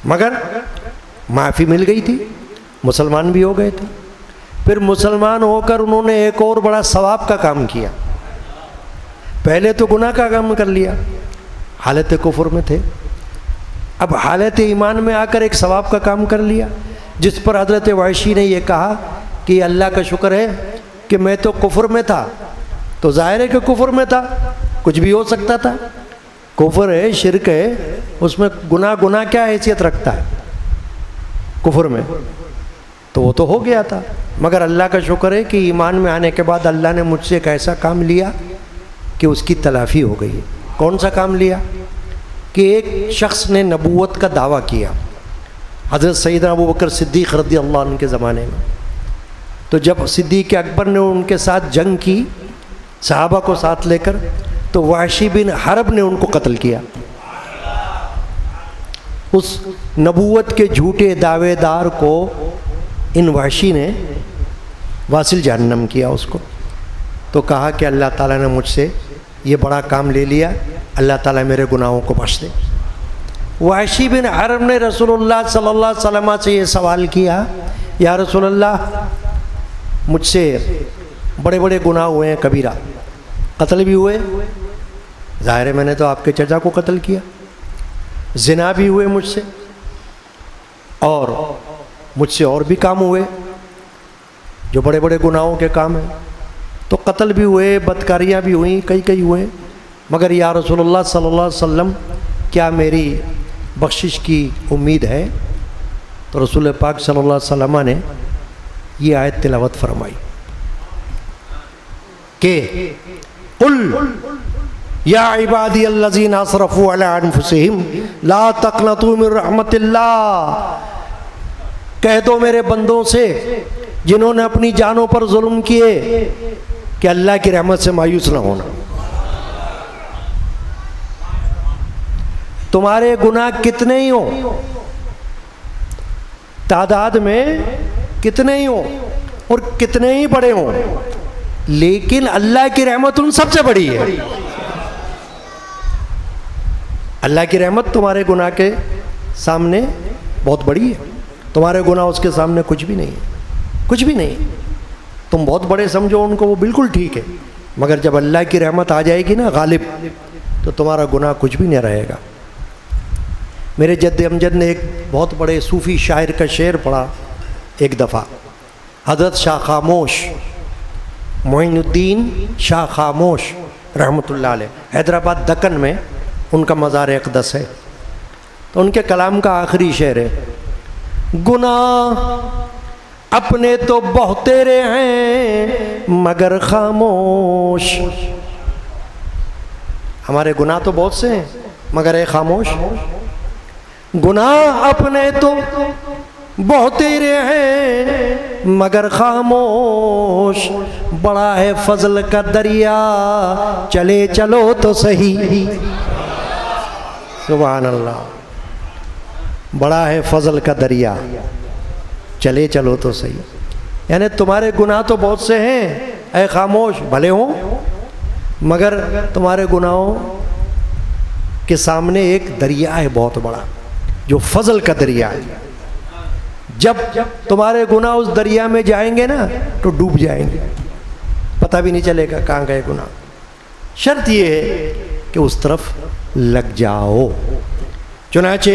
مگر معافی مل گئی تھی، مسلمان بھی ہو گئے تھے۔ پھر مسلمان ہو کر انہوں نے ایک اور بڑا ثواب کا کام کیا، پہلے تو گناہ کا کام کر لیا، حالت کفر میں تھے، اب حالت ایمان میں آ کر ایک ثواب کا کام کر لیا، جس پر حضرت وحشی نے یہ کہا کہ اللہ کا شکر ہے کہ میں تو کفر میں تھا، تو ظاہر ہے کہ کفر میں تھا، کچھ بھی ہو سکتا تھا، کفر ہے، شرک ہے، اس میں گناہ کیا حیثیت رکھتا ہے کفر میں، تو وہ تو ہو گیا تھا، مگر اللہ کا شکر ہے کہ ایمان میں آنے کے بعد اللہ نے مجھ سے ایک ایسا کام لیا کہ اس کی تلافی ہو گئی۔ کون سا کام لیا؟ کہ ایک شخص نے نبوت کا دعویٰ کیا حضرت سیدنا ابو بکر صدیق رضی اللہ عنہ کے زمانے میں. تو جب صدیق اکبر نے ان کے ساتھ جنگ کی صحابہ کو ساتھ لے کر، تو وحشی بن حرب نے ان کو قتل کیا. اس نبوت کے جھوٹے دعوے دار کو ان وحشی نے واصل جہنم کیا اس کو. تو کہا کہ اللہ تعالیٰ نے مجھ سے یہ بڑا کام لے لیا، اللہ تعالیٰ میرے گناہوں کو بخش دے. وحشی بن حرب نے رسول اللہ صلی اللہ علیہ وسلم سے یہ سوال کیا، یا رسول اللہ مجھ سے بڑے بڑے گناہ ہوئے ہیں، کبیرہ، قتل بھی ہوئے، ظاہر ہے میں نے تو آپ کے چچا کو قتل کیا، زنا بھی ہوئے مجھ سے، اور مجھ سے اور بھی کام ہوئے جو بڑے بڑے گناہوں کے کام ہیں، تو قتل بھی ہوئے، بدکاریاں بھی ہوئیں، کئی ہوئے، مگر یا رسول اللہ صلی اللہ علیہ وسلم کیا میری بخشش کی امید ہے؟ تو رسول پاک صلی اللہ علیہ وسلم نے یہ آیت تلاوت فرمائی کہ قل یا عبادی الذین اسرفوا علی انفسہم لا تقنطوا من رحمت اللہ، کہہ دو میرے بندوں سے جنہوں نے اپنی جانوں پر ظلم کیے کہ اللہ کی رحمت سے مایوس نہ ہونا. تمہارے گناہ کتنے ہی ہوں، تعداد میں کتنے ہی ہوں اور کتنے ہی بڑے ہوں، لیکن اللہ کی رحمت ان سب سے بڑی ہے. اللہ کی رحمت تمہارے گناہ کے سامنے بہت بڑی ہے، تمہارے گناہ اس کے سامنے کچھ بھی نہیں ہے، کچھ بھی نہیں. تم بہت بڑے سمجھو ان کو، وہ بالکل ٹھیک ہے، مگر جب اللہ کی رحمت آ جائے گی نا غالب، تو تمہارا گناہ کچھ بھی نہیں رہے گا. میرے جد امجد نے ایک بہت بڑے صوفی شاعر کا شعر پڑھا ایک دفعہ. حضرت شاہ خاموش، معین الدین شاہ خاموش رحمۃ اللہ علیہ، حیدرآباد دکن میں ان کا مزار اقدس ہے. تو ان کے کلام کا آخری شعر ہے، گناہ اپنے تو بہت تیرے ہیں مگر خاموش. ہمارے گناہ تو بہت سے ہیں مگر اے خاموش، گناہ اپنے تو بہت تیرے ہیں مگر خاموش، بڑا ہے فضل کا دریا چلے چلو تو صحیح. سبحان اللہ، بڑا ہے فضل کا دریا چلے چلو تو صحیح. یعنی تمہارے گناہ تو بہت سے ہیں اے خاموش، بھلے ہوں، مگر تمہارے گناہوں کے سامنے ایک دریا ہے بہت بڑا جو فضل کا دریا ہے. جب تمہارے گناہ اس دریا میں جائیں گے نا تو ڈوب جائیں گے، پتہ بھی نہیں چلے گا کہاں گئے گناہ. شرط یہ ہے کہ اس طرف لگ جاؤ. چنانچہ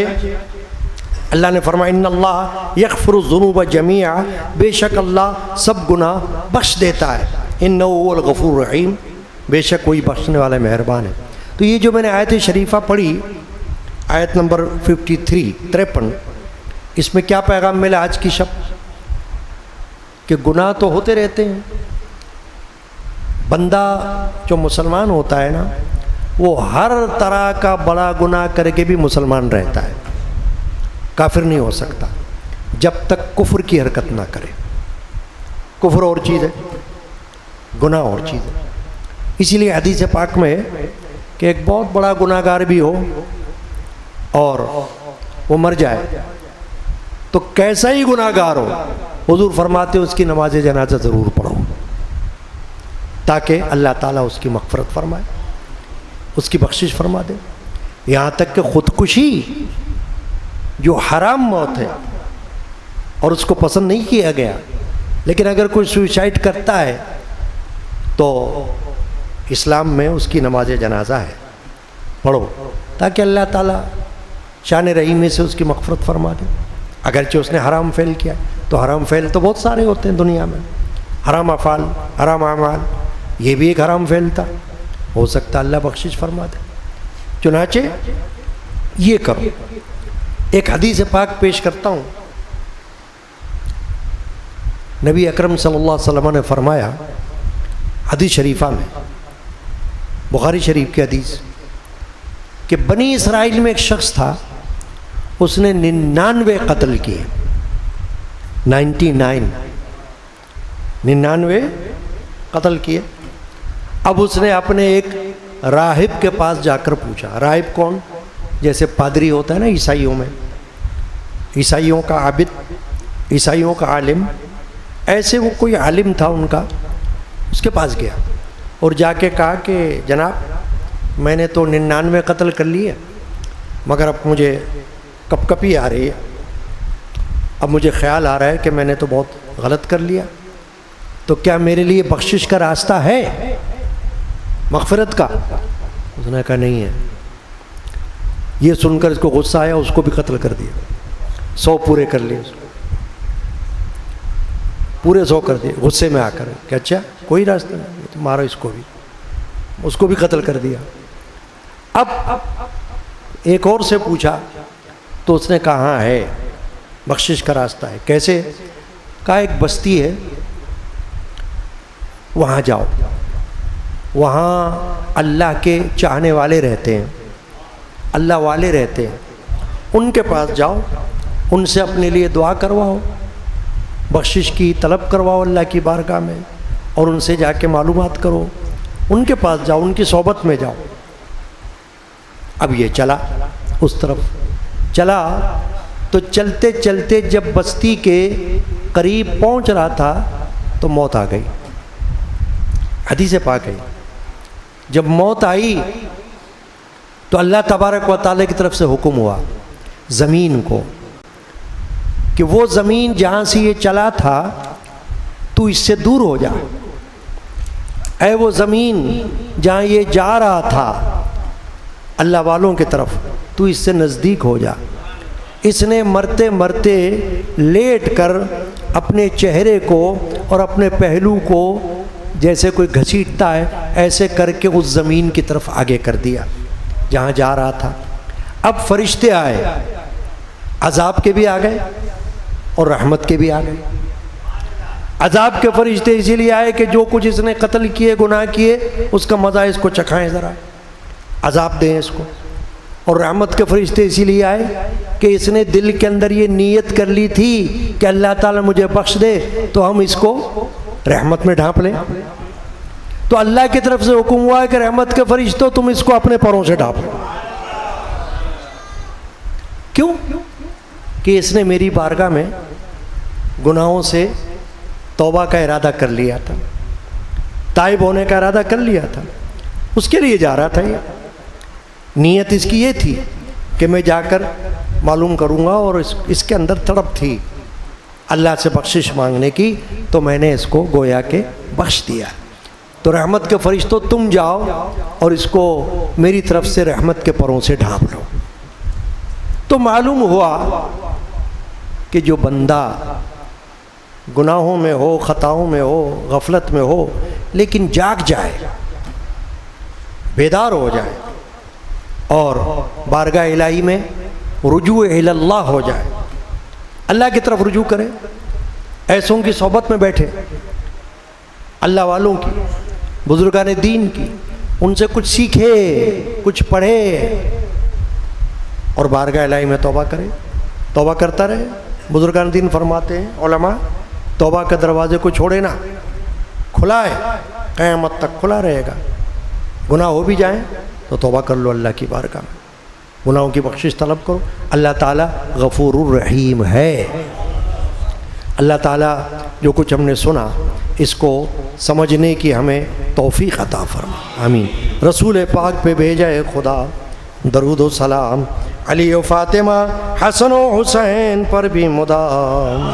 اللہ نے فرمایا ان اللہ یغفر الذنوب جمیعا، بے شک اللہ سب گناہ بخش دیتا ہے، انہ هو الغفور الرحیم، بے شک وہی بخشنے والا مہربان ہے. تو یہ جو میں نے آیت شریفہ پڑھی، آیت نمبر 53 اس میں کیا پیغام ملا آج کی شب؟ کہ گناہ تو ہوتے رہتے ہیں. بندہ جو مسلمان ہوتا ہے نا، وہ ہر طرح کا بڑا گناہ کر کے بھی مسلمان رہتا ہے، کافر نہیں ہو سکتا جب تک کفر کی حرکت نہ کرے. کفر اور چیز ہے، گناہ اور چیز ہے. اسی لیے حدیث پاک میں کہ ایک بہت بڑا گناہ گار بھی ہو اور وہ مر جائے تو کیسا ہی گناہ گار ہو، حضور فرماتے اس کی نماز جنازہ ضرور پڑھو تاکہ اللہ تعالیٰ اس کی مغفرت فرمائے، اس کی بخشش فرما دے. یہاں تک کہ خودکشی جو حرام موت ہے اور اس کو پسند نہیں کیا گیا، لیکن اگر کوئی سوئسائڈ کرتا ہے تو اسلام میں اس کی نماز جنازہ ہے، پڑھو تاکہ اللہ تعالیٰ شان رحیمی سے اس کی مغفرت فرما دے. اگرچہ اس نے حرام فعل کیا تو حرام فعل تو بہت سارے ہوتے ہیں دنیا میں، حرام افعال، حرام اعمال، یہ بھی ایک حرام فعل تھا، ہو سکتا اللہ بخشش فرما دے. چنانچہ یہ کرو. ایک حدیث پاک پیش کرتا ہوں. نبی اکرم صلی اللہ علیہ وسلم نے فرمایا حدیث شریفہ میں، بخاری شریف کی حدیث، کہ بنی اسرائیل میں ایک شخص تھا، اس نے 99 قتل کیے، 99 قتل کیے۔ اب اس نے اپنے ایک راہب کے پاس جا کر پوچھا، راہب کون؟ جیسے پادری ہوتا ہے نا عیسائیوں میں، عیسائیوں کا عابد، عیسائیوں کا عالم، ایسے وہ کوئی عالم تھا ان کا، اس کے پاس گیا اور جا کے کہا کہ جناب میں نے تو 99 قتل کر لیے، مگر اب مجھے کپ کپی آ رہی ہے، اب مجھے خیال آ رہا ہے کہ میں نے تو بہت غلط کر لیا، تو کیا میرے لیے بخشش کا راستہ ہے، مغفرت کا؟ اس نے کہا نہیں ہے۔ یہ سن کر اس کو غصہ آیا، اس کو بھی قتل کر دیا، 100 پورے کر لیے، اس کو پورے 100 کر دیے غصے میں آ کر کہ اچھا کوئی راستہ نہیں، تو مارو اس کو بھی قتل کر دیا۔ اب ایک اور سے پوچھا تو اس نے کہا ہاں ہے، بخشش کا راستہ ہے۔ کیسے؟ کہا ایک بستی ہے، وہاں جاؤ، وہاں اللہ کے چاہنے والے رہتے ہیں، اللہ والے رہتے ہیں، ان کے پاس جاؤ، ان سے اپنے لیے دعا کرواؤ، بخشش کی طلب کرواؤ اللہ کی بارگاہ میں، اور ان سے جا کے معلومات کرو، ان کے پاس جاؤ، ان کی صحبت میں جاؤ۔ اب یہ چلا، اس طرف چلا، تو چلتے چلتے جب بستی کے قریب پہنچ رہا تھا تو موت آ گئی، حدیث پاک ہے۔ جب موت آئی تو اللہ تبارک و تعالیٰ کی طرف سے حکم ہوا زمین کو کہ وہ زمین جہاں سے یہ چلا تھا تو اس سے دور ہو جا، اے وہ زمین جہاں یہ جا رہا تھا اللہ والوں کی طرف، تو اس سے نزدیک ہو جا۔ اس نے مرتے مرتے لیٹ کر اپنے چہرے کو اور اپنے پہلو کو جیسے کوئی گھسیٹتا ہے ایسے کر کے اس زمین کی طرف آگے کر دیا جہاں جا رہا تھا۔ اب فرشتے آئے، عذاب کے بھی آ گئے اور رحمت کے بھی آ گئے۔ عذاب کے فرشتے اسی لیے آئے کہ جو کچھ اس نے قتل کیے، گناہ کیے، اس کا مزہ اس کو چکھائیں، ذرا عذاب دیں اس کو۔ اور رحمت کے فرشتے اسی لیے آئے کہ اس نے دل کے اندر یہ نیت کر لی تھی کہ اللہ تعالیٰ مجھے بخش دے، تو ہم اس کو رحمت میں ڈھانپ لیں۔ تو اللہ کی طرف سے حکم ہوا ہے کہ رحمت کے فرشتوں تم اس کو اپنے پروں سے ڈھانپ لو۔ کیوں؟ کہ اس نے میری بارگاہ میں گناہوں سے توبہ کا ارادہ کر لیا تھا، تائب ہونے کا ارادہ کر لیا تھا، اس کے لیے جا رہا تھا۔ یہ نیت اس کی یہ تھی کہ میں جا کر معلوم کروں گا، اور اس کے اندر تڑپ تھی اللہ سے بخشش مانگنے کی، تو میں نے اس کو گویا کہ بخش دیا۔ تو رحمت کے فرشتوں تم جاؤ اور اس کو میری طرف سے رحمت کے پروں سے ڈھانپ لو۔ تو معلوم ہوا کہ جو بندہ گناہوں میں ہو، خطاؤں میں ہو، غفلت میں ہو، لیکن جاگ جائے، بیدار ہو جائے اور بارگاہ الہی میں رجوع الی اللہ ہو جائے، اللہ کی طرف رجوع کرے، ایسوں کی صحبت میں بیٹھے، اللہ والوں کی، بزرگان دین کی، ان سے کچھ سیکھے، کچھ پڑھے، اور بارگاہ الہی میں توبہ کرے، توبہ کرتا رہے۔ بزرگان دین فرماتے ہیں علماء، توبہ کے دروازے کو چھوڑے نہ، کھلا ہے، قیامت تک کھلا رہے گا۔ گناہ ہو بھی جائیں تو توبہ کر لو اللہ کی بارگاہ میں، گناہوں کی بخشش طلب کرو۔ اللہ تعالیٰ غفور الرحیم ہے۔ اللہ تعالیٰ جو کچھ ہم نے سنا اس کو سمجھنے کی ہمیں توفیق عطا فرما، آمین۔ رسول پاک پہ بھیجا ہے خدا درود و سلام، علی و فاطمہ حسن و حسین پر بھی مدام،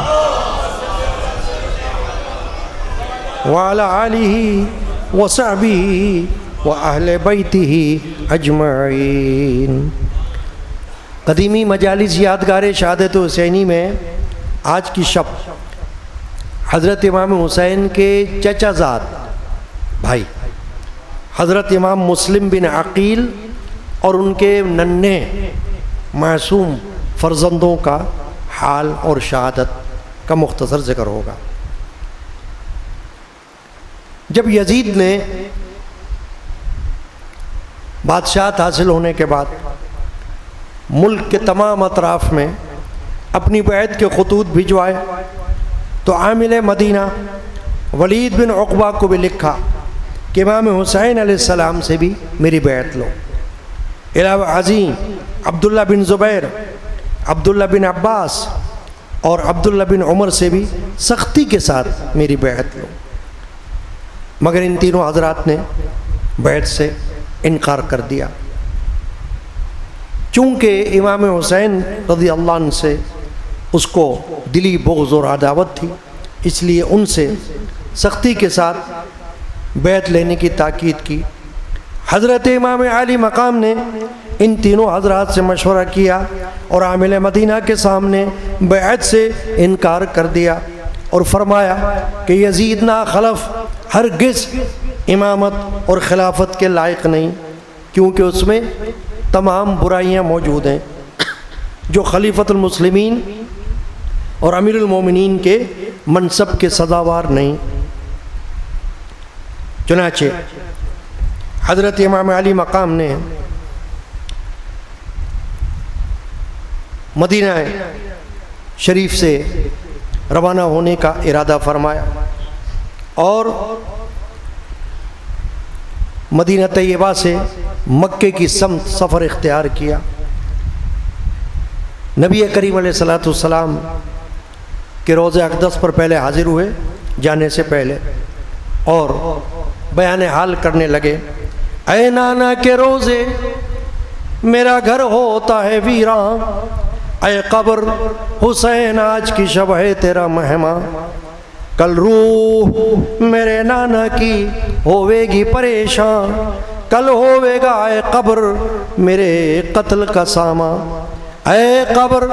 وعلی آلہ و صحبہ و اہل بیتہ اجمعین۔ قدیمی مجالس یادگار شہادت حسینی میں آج کی شب حضرت امام حسین کے چچا زاد بھائی حضرت امام مسلم بن عقیل اور ان کے ننھے معصوم فرزندوں کا حال اور شہادت کا مختصر ذکر ہوگا۔ جب یزید نے بادشاہت حاصل ہونے کے بعد ملک کے تمام اطراف میں اپنی بیعت کے خطوط بھجوائے تو عامل مدینہ ولید بن عقبہ کو بھی لکھا کہ امام حسین علیہ السلام سے بھی میری بیعت لو۔ علاوہ عظیم عبداللہ بن زبیر، عبداللہ بن عباس اور عبداللہ بن عمر سے بھی سختی کے ساتھ میری بیعت لو، مگر ان تینوں حضرات نے بیعت سے انکار کر دیا۔ چونکہ امام حسین رضی اللہ عنہ سے اس کو دلی بغض اور عداوت تھی، اس لیے ان سے سختی کے ساتھ بیعت لینے کی تاکید کی۔ حضرت امام علی مقام نے ان تینوں حضرات سے مشورہ کیا اور عامل مدینہ کے سامنے بیعت سے انکار کر دیا اور فرمایا کہ یزید نا خلف ہرگز امامت اور خلافت کے لائق نہیں، کیونکہ اس میں تمام برائیاں موجود ہیں جو خلیفۃ المسلمین اور امیر المومنین کے منصب کے سزاوار نہیں۔ چنانچہ حضرت امام علی مقام نے مدینہ شریف سے روانہ ہونے کا ارادہ فرمایا اور مدینہ طیبہ سے مکے کی سمت سفر اختیار کیا۔ نبی کریم علیہ الصلوۃ والسلام کے روضہ اقدس پر پہلے حاضر ہوئے جانے سے پہلے اور بیان حال کرنے لگے، اے نانا کے روزے میرا گھر ہوتا ہے ویراں، اے قبر حسین آج کی شب ہے تیرا مہماں، کل روح میرے نانا کی ہوے گی پریشان، کل ہوے گا اے قبر میرے قتل کا ساما، اے قبر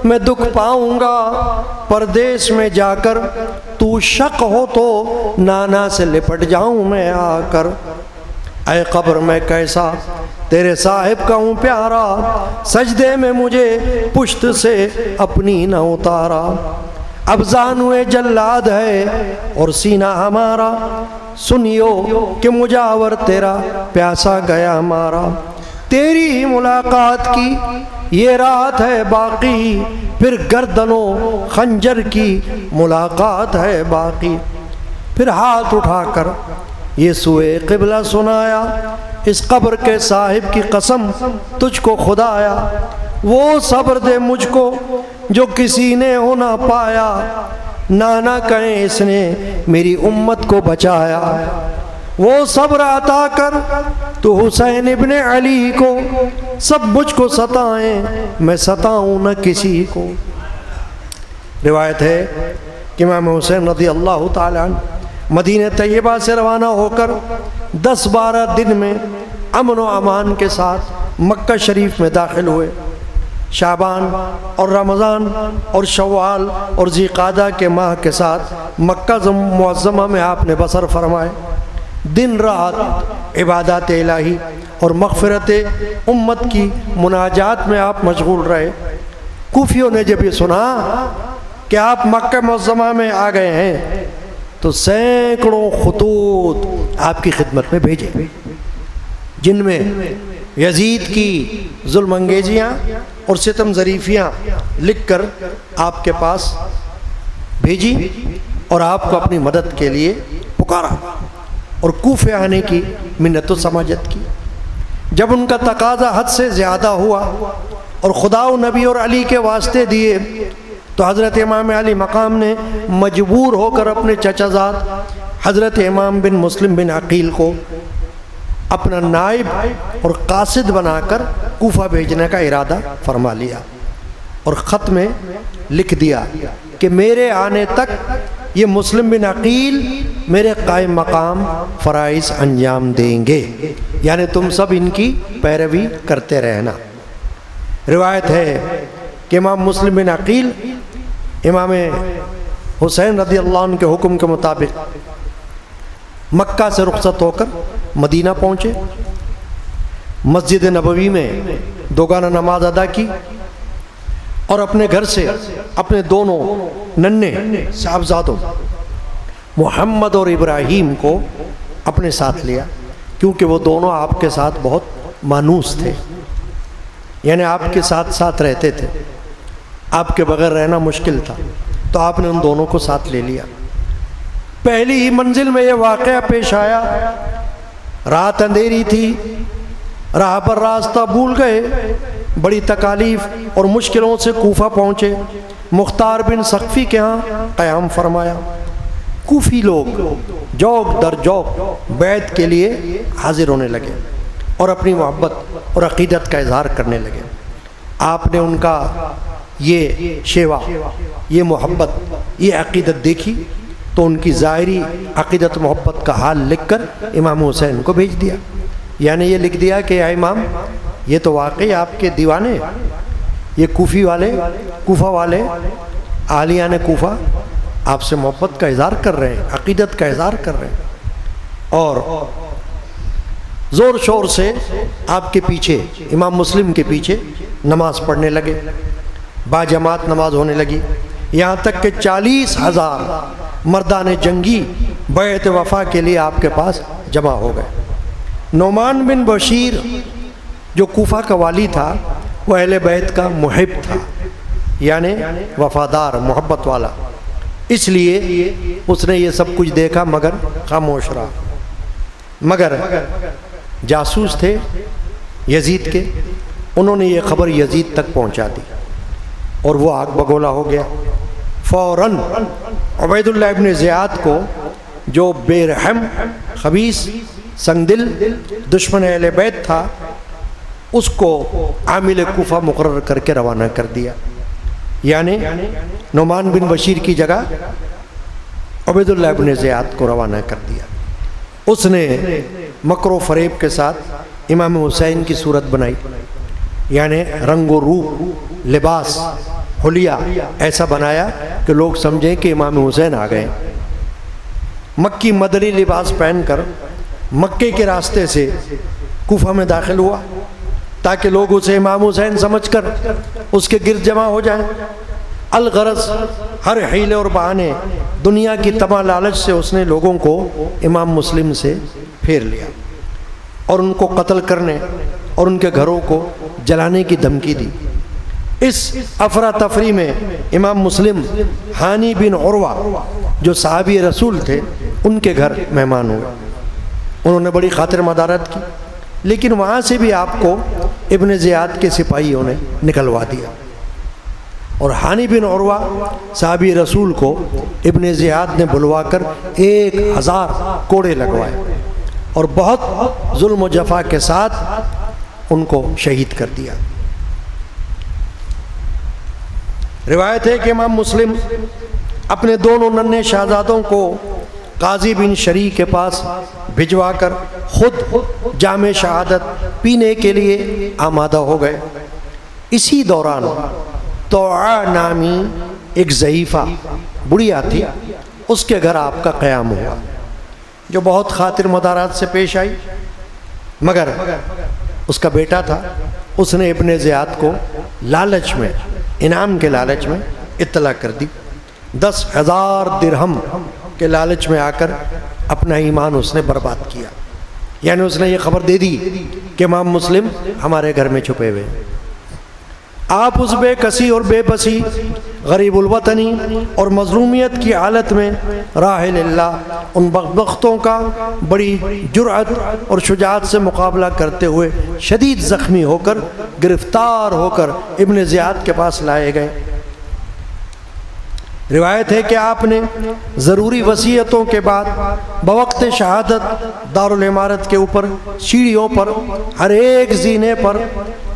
میں دکھ پاؤں گا پردیس میں جا کر، تو شک ہو تو نانا سے لپٹ جاؤں میں آ کر، اے قبر میں کیسا تیرے صاحب کا ہوں پیارا، سجدے میں مجھے پشت سے اپنی نہ اتارا، اب زانوے جلاد ہے اور سینہ ہمارا، سنیو کہ مجاور تیرا پیاسا گیا ہمارا، تیری ہی ملاقات کی یہ رات ہے باقی، پھر گردنوں خنجر کی ملاقات ہے باقی، پھر ہاتھ اٹھا کر یہ سوئے قبلہ سنایا، اس قبر کے صاحب کی قسم تجھ کو خدایا، وہ صبر دے مجھ کو جو کسی نے ہو نہ پایا، نانا کہیں اس نے میری امت کو بچایا، وہ صبر عطا کر تو حسین ابن علی کو، سب مجھ کو ستائیں میں ستاؤں نہ کسی کو۔ روایت ہے کہ امام حسین رضی اللہ تعالیٰ عنہ مدینہ طیبہ سے روانہ ہو کر 10-12 دن میں امن و امان کے ساتھ مکہ شریف میں داخل ہوئے۔ شعبان اور رمضان اور شوال اور ذی قعدہ کے ماہ کے ساتھ مکہ معظمہ میں آپ نے بسر فرمائے، دن رات عبادات الہی اور مغفرت امت کی مناجات میں آپ مشغول رہے۔ کوفیوں نے جب یہ سنا کہ آپ مکہ معظمہ میں آ گئے ہیں تو سینکڑوں خطوط آپ کی خدمت میں بھیجے، جن میں یزید کی ظلم انگیزیاں اور ستم ظریفیاں لکھ کر آپ کے پاس بھیجی اور آپ کو اپنی مدد کے لیے پکارا اور کوفے آنے کی منت و سماجت کی۔ جب ان کا تقاضا حد سے زیادہ ہوا اور خدا و نبی اور علی کے واسطے دیے تو حضرت امام علی مقام نے مجبور ہو کر اپنے چچا زاد حضرت امام بن مسلم بن عقیل کو اپنا نائب اور قاصد بنا کر کوفہ بھیجنے کا ارادہ فرما لیا اور خط میں لکھ دیا کہ میرے آنے تک یہ مسلم بن عقیل میرے قائم مقام فرائض انجام دیں گے، یعنی تم سب ان کی پیروی کرتے رہنا۔ روایت ہے کہ امام مسلم بن عقیل امام حسین رضی اللہ عنہ کے حکم کے مطابق مکہ سے رخصت ہو کر مدینہ پہنچے، مسجد نبوی میں دوگانہ نماز ادا کی اور اپنے گھر سے اپنے دونوں ننھے صاحبزادوں محمد اور ابراہیم کو اپنے ساتھ لیا، کیونکہ وہ دونوں آپ کے ساتھ بہت مانوس تھے، یعنی آپ کے ساتھ ساتھ رہتے تھے، آپ کے بغیر رہنا مشکل تھا، تو آپ نے ان دونوں کو ساتھ لے لیا۔ پہلی ہی منزل میں یہ واقعہ پیش آیا، رات اندھیری تھی، راہ پر راستہ بھول گئے، بڑی تکالیف اور مشکلوں سے کوفہ پہنچے، مختار بن سقفی کے ہاں قیام فرمایا۔ کوفی لوگ جوک در جوک بیعت کے لیے حاضر ہونے لگے اور اپنی محبت اور عقیدت کا اظہار کرنے لگے۔ آپ نے ان کا یہ شیوا، یہ محبت، یہ عقیدت دیکھی تو ان کی ظاہری عقیدت محبت کا حال لکھ کر امام حسین کو بھیج دیا، یعنی یہ لکھ دیا کہ اے امام، یہ تو واقعی آپ کے دیوانے، یہ کوفہ والے اہلیان کوفہ آپ سے محبت کا اظہار کر رہے ہیں، عقیدت کا اظہار کر رہے ہیں، اور زور شور سے آپ کے پیچھے، امام مسلم کے پیچھے نماز پڑھنے لگے، باجماعت نماز ہونے لگی، یہاں تک کہ 40,000 مردان جنگی بیعت وفا کے لیے آپ کے پاس جمع ہو گئے۔ نعمان بن بشیر جو کوفہ کا والی تھا، وہ اہل بیت کا محب تھا، یعنی وفادار، محبت والا، اس لیے اس نے یہ سب کچھ دیکھا مگر خاموش رہا۔ مگر جاسوس تھے یزید کے، انہوں نے یہ خبر یزید تک پہنچا دی اور وہ آگ بگولا ہو گیا۔ فوراً عبید اللہ ابن زیاد کو، جو بے رحم، خبیث، سنگ دل، دشمن اہل بیت تھا، اس کو عامل کوفہ مقرر کر کے روانہ کر دیا، یعنی نعمان بن بشیر کی جگہ عبید اللہ ابن زیاد کو روانہ کر دیا۔ اس نے مکر و فریب کے ساتھ امام حسین کی صورت بنائی، یعنی رنگ و روپ، لباس، حلیہ ایسا بنایا کہ لوگ سمجھیں کہ امام حسین آ گئے۔ مکی مدنی لباس پہن کر مکے کے راستے سے کوفہ میں داخل ہوا تاکہ لوگ اسے امام حسین سمجھ کر اس کے گرد جمع ہو جائیں۔ الغرض ہر حیلے اور بہانے، دنیا کی طمع لالچ سے اس نے لوگوں کو امام مسلم سے پھیر لیا اور ان کو قتل کرنے اور ان کے گھروں کو جلانے کی دھمکی دی۔ اس افراتفری میں امام مسلم ہانی بن عروہ جو صحابی رسول تھے، ان کے گھر مہمان ہوئے۔ انہوں نے بڑی خاطر مدارت کی، لیکن وہاں سے بھی آپ کو ابن زیاد کے سپاہیوں نے نکلوا دیا، اور ہانی بن عروہ صحابی رسول کو ابن زیاد نے بلوا کر 1000 کوڑے لگوائے اور بہت ظلم و جفا کے ساتھ ان کو شہید کر دیا۔ روایت ہے کہ امام مسلم اپنے دونوں ننھے شہزادوں کو قاضی بن شریح کے پاس بھجوا کر خود جام شہادت پینے کے لیے آمادہ ہو گئے۔ اسی دوران توعا نامی ایک ضعیفہ بڑھیا تھی، اس کے گھر آپ کا قیام ہوا، جو بہت خاطر مدارات سے پیش آئی، مگر اس کا بیٹا تھا، اس نے ابن زیاد کو لالچ میں، انعام کے لالچ میں اطلاع کر دی۔ 10,000 درہم کے لالچ میں آ کر اپنا ایمان اس نے برباد کیا، یعنی اس نے یہ خبر دے دی کہ امام مسلم ہمارے گھر میں چھپے ہوئے ہیں۔ آپ اس بے کسی اور بے بسی، غریب الوطنی اور مظلومیت کی حالت میں راہ اللہ ان بدبختوں کا بڑی جرأت اور شجاعت سے مقابلہ کرتے ہوئے شدید زخمی ہو کر، گرفتار ہو کر ابن زیاد کے پاس لائے گئے۔ روایت ہے کہ آپ نے ضروری وصیتوں کے بعد بوقت شہادت دارالعمارت کے اوپر سیڑھیوں پر ہر ایک زینے پر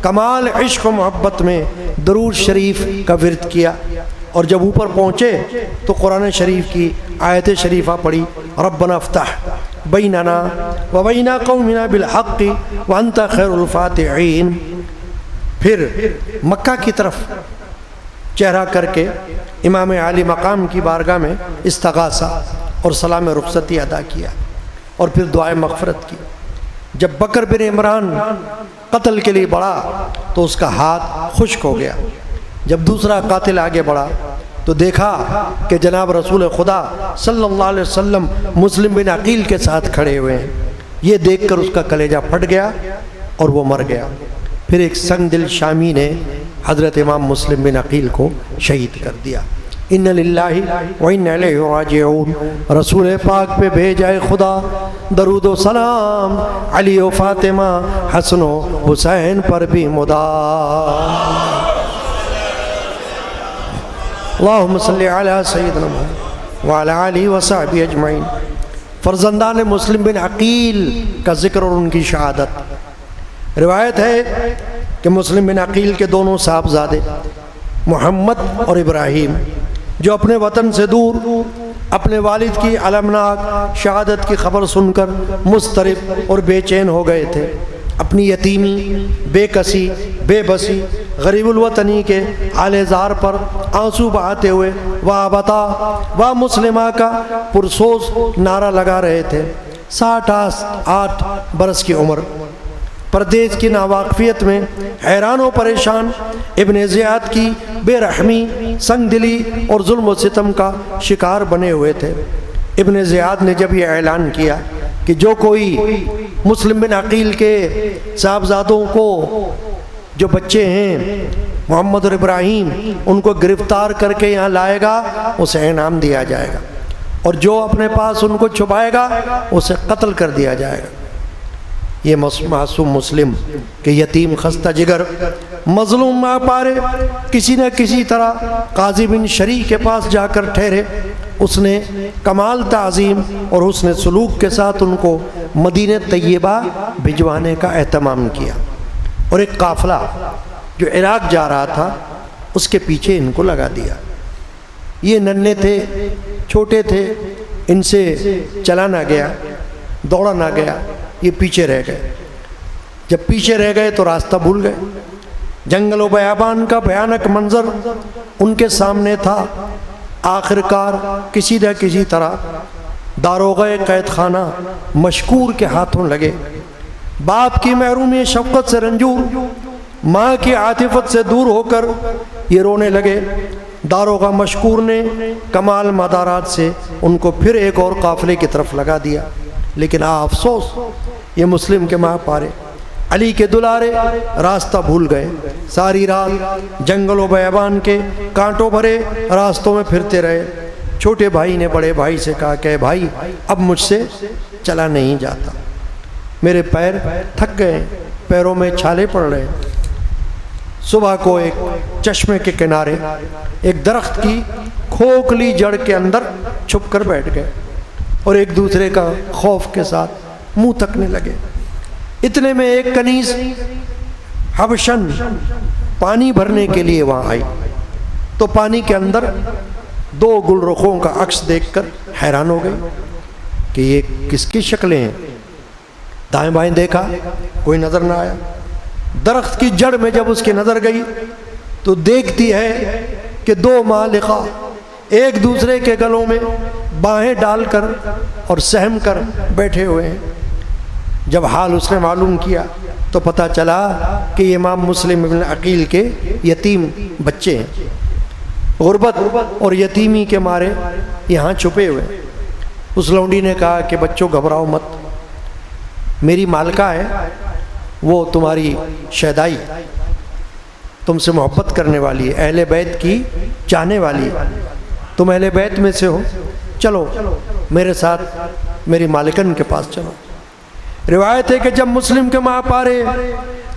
کمال عشق و محبت میں درود شریف کا ورد کیا، اور جب اوپر پہنچے تو قرآن شریف کی آیت شریفہ پڑھی، ربنا افتح بیننا و بین قومنا بالحق وانت خیر الفاتحین۔ پھر مکہ کی طرف چہرہ کر کے امام عالی مقام کی بارگاہ میں استغاثہ اور سلام رخصتی ادا کیا، اور پھر دعائے مغفرت کی۔ جب بکر بن عمران قتل کے لیے بڑھا تو اس کا ہاتھ خشک ہو گیا۔ جب دوسرا قاتل آگے بڑھا تو دیکھا کہ جناب رسول خدا صلی اللہ علیہ وسلم مسلم بن عقیل کے ساتھ کھڑے ہوئے ہیں۔ یہ دیکھ کر اس کا کلیجہ پھٹ گیا اور وہ مر گیا۔ پھر ایک سنگ دل شامی نے حضرت امام مسلم بن عقیل کو شہید کر دیا۔ ان للہ و انا الیہ راجعون۔ رسول پاک پہ بھیجائے خدا درود و سلام، علی و فاطمہ حسن و حسین پر بھی مدام۔ اللہم صلی علی سیدنا محمد وعلی آلہ وصحبہ اجمعین۔ فرزندان مسلم بن عقیل کا ذکر اور ان کی شہادت۔ روایت ہے کہ مسلم بن عقیل کے دونوں صاحبزادے محمد اور ابراہیم، جو اپنے وطن سے دور اپنے والد کی المناک شہادت کی خبر سن کر مضطرب اور بے چین ہو گئے تھے، اپنی یتیمی، بے کسی، بے بسی، غریب الوطنی کے حال زار پر آنسو بہاتے ہوئے واہ بتا واہ مسلمہ کا پرسوز نعرہ لگا رہے تھے۔ 68 برس کی عمر، پردیس کی ناواقفیت میں حیران و پریشان، ابن زیاد کی بے رحمی، سنگ دلی اور ظلم و ستم کا شکار بنے ہوئے تھے۔ ابن زیاد نے جب یہ اعلان کیا کہ جو کوئی مسلم بن عقیل کے صاحبزادوں کو جو بچے ہیں محمد اور ابراہیم، ان کو گرفتار کر کے یہاں لائے گا اسے انعام دیا جائے گا، اور جو اپنے پاس ان کو چھپائے گا اسے قتل کر دیا جائے گا۔ یہ معصوم مسلم کہ یتیم خستہ جگر مظلوم ماں پارے کسی نہ کسی طرح قاضی بن شریح کے پاس جا کر ٹھہرے۔ اس نے کمال تعظیم اور حسن سلوک کے ساتھ ان کو مدینہ طیبہ بھجوانے کا اہتمام کیا، اور ایک قافلہ جو عراق جا رہا تھا اس کے پیچھے ان کو لگا دیا۔ یہ ننھے تھے، چھوٹے تھے، ان سے چلا نہ گیا، دوڑا نہ گیا، یہ پیچھے رہ گئے۔ جب پیچھے رہ گئے تو راستہ بھول گئے۔ جنگل و بیابان کا بھیانک منظر ان کے سامنے تھا۔ آخر کار کسی نہ کسی طرح داروغہ قید خانہ مشکور کے ہاتھوں لگے۔ باپ کی محرومی شفقت سے رنجور، ماں کی عاطفت سے دور ہو کر یہ رونے لگے۔ داروغہ مشکور نے کمال مدارات سے ان کو پھر ایک اور قافلے کی طرف لگا دیا، لیکن افسوس یہ مسلم کے ماں پارے علی کے دلارے راستہ بھول گئے۔ ساری رات جنگل و بیابان کے کانٹوں بھرے راستوں میں پھرتے رہے۔ چھوٹے بھائی نے بڑے بھائی سے کہا کہ بھائی اب مجھ سے چلا نہیں جاتا، میرے پیر تھک گئے، پیروں میں چھالے پڑ رہے۔ صبح کو ایک چشمے کے کنارے ایک درخت کی کھوکھلی جڑ کے اندر چھپ کر بیٹھ گئے اور ایک دوسرے کا خوف کے ساتھ منہ تکنے لگے۔ اتنے میں ایک کنیز حبشن پانی بھرنے کے لیے وہاں آئی، تو پانی کے اندر 2 گل رخوں کا عکس دیکھ کر حیران ہو گئی کہ یہ کس کی شکلیں ہیں۔ دائیں بائیں دیکھا، کوئی نظر نہ آیا۔ درخت کی جڑ میں جب اس کی نظر گئی تو دیکھتی ہے کہ 2 مالقہ ایک دوسرے کے گلوں میں باہیں ڈال کر اور سہم کر بیٹھے ہوئے ہیں۔ جب حال اس نے معلوم کیا تو پتہ چلا کہ یہ امام مسلم بن عقیل کے یتیم بچے ہیں، غربت اور یتیمی کے مارے یہاں چھپے ہوئے۔ اس لونڈی نے کہا کہ بچوں گھبراؤ مت، میری مالکہ ہے، وہ تمہاری شیدائی، تم سے محبت کرنے والی ہے، اہل بیت کی چاہنے والی ہے، تم اہل بیت میں سے ہو، چلو میرے ساتھ میری مالکن کے پاس چلو۔ روایت ہے کہ جب مسلم کے ماں پارے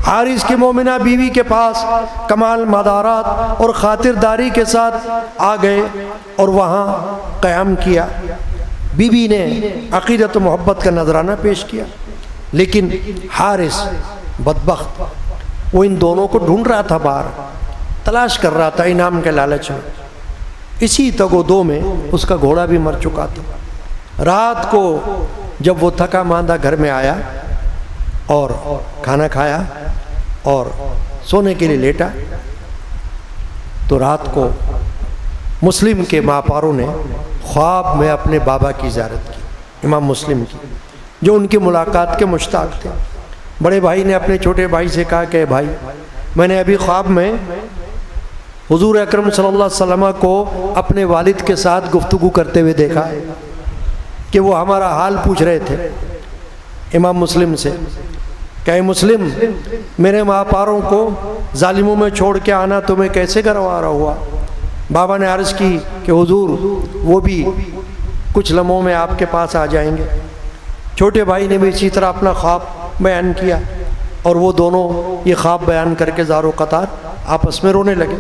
حارث کی مومنہ بیوی کے پاس کمال مدارات اور خاطرداری کے ساتھ آ گئے اور وہاں قیام کیا، بیوی نے عقیدت و محبت کا نذرانہ پیش کیا، لیکن حارث بدبخت وہ ان دونوں کو ڈھونڈ رہا تھا، باہر تلاش کر رہا تھا انعام کے لالچ میں۔ اسی تگ و دو میں اس کا گھوڑا بھی مر چکا تھا۔ رات کو جب وہ تھکا ماندہ گھر میں آیا اور کھانا کھایا اور سونے کے لیے لیٹا، تو رات کو مسلم کے ماں پاروں نے خواب میں اپنے بابا کی زیارت کی، امام مسلم کی، جو ان کی ملاقات کے مشتاق تھے۔ بڑے بھائی نے اپنے چھوٹے بھائی سے کہا کہ بھائی میں نے ابھی خواب میں حضور اکرم صلی اللہ علیہ وسلم کو اپنے والد کے ساتھ گفتگو کرتے ہوئے دیکھا کہ وہ ہمارا حال پوچھ رہے تھے امام مسلم سے۔ کہ اے مسلم، میرے ماپاروں کو ظالموں میں چھوڑ کے آنا تمہیں کیسے گوارا ہوا؟ بابا نے عرض کی کہ حضور وہ بھی کچھ لمحوں میں آپ کے پاس آ جائیں گے۔ چھوٹے بھائی نے بھی اسی طرح اپنا خواب بیان کیا، اور وہ دونوں یہ خواب بیان کر کے زار و قطار آپس میں رونے لگے۔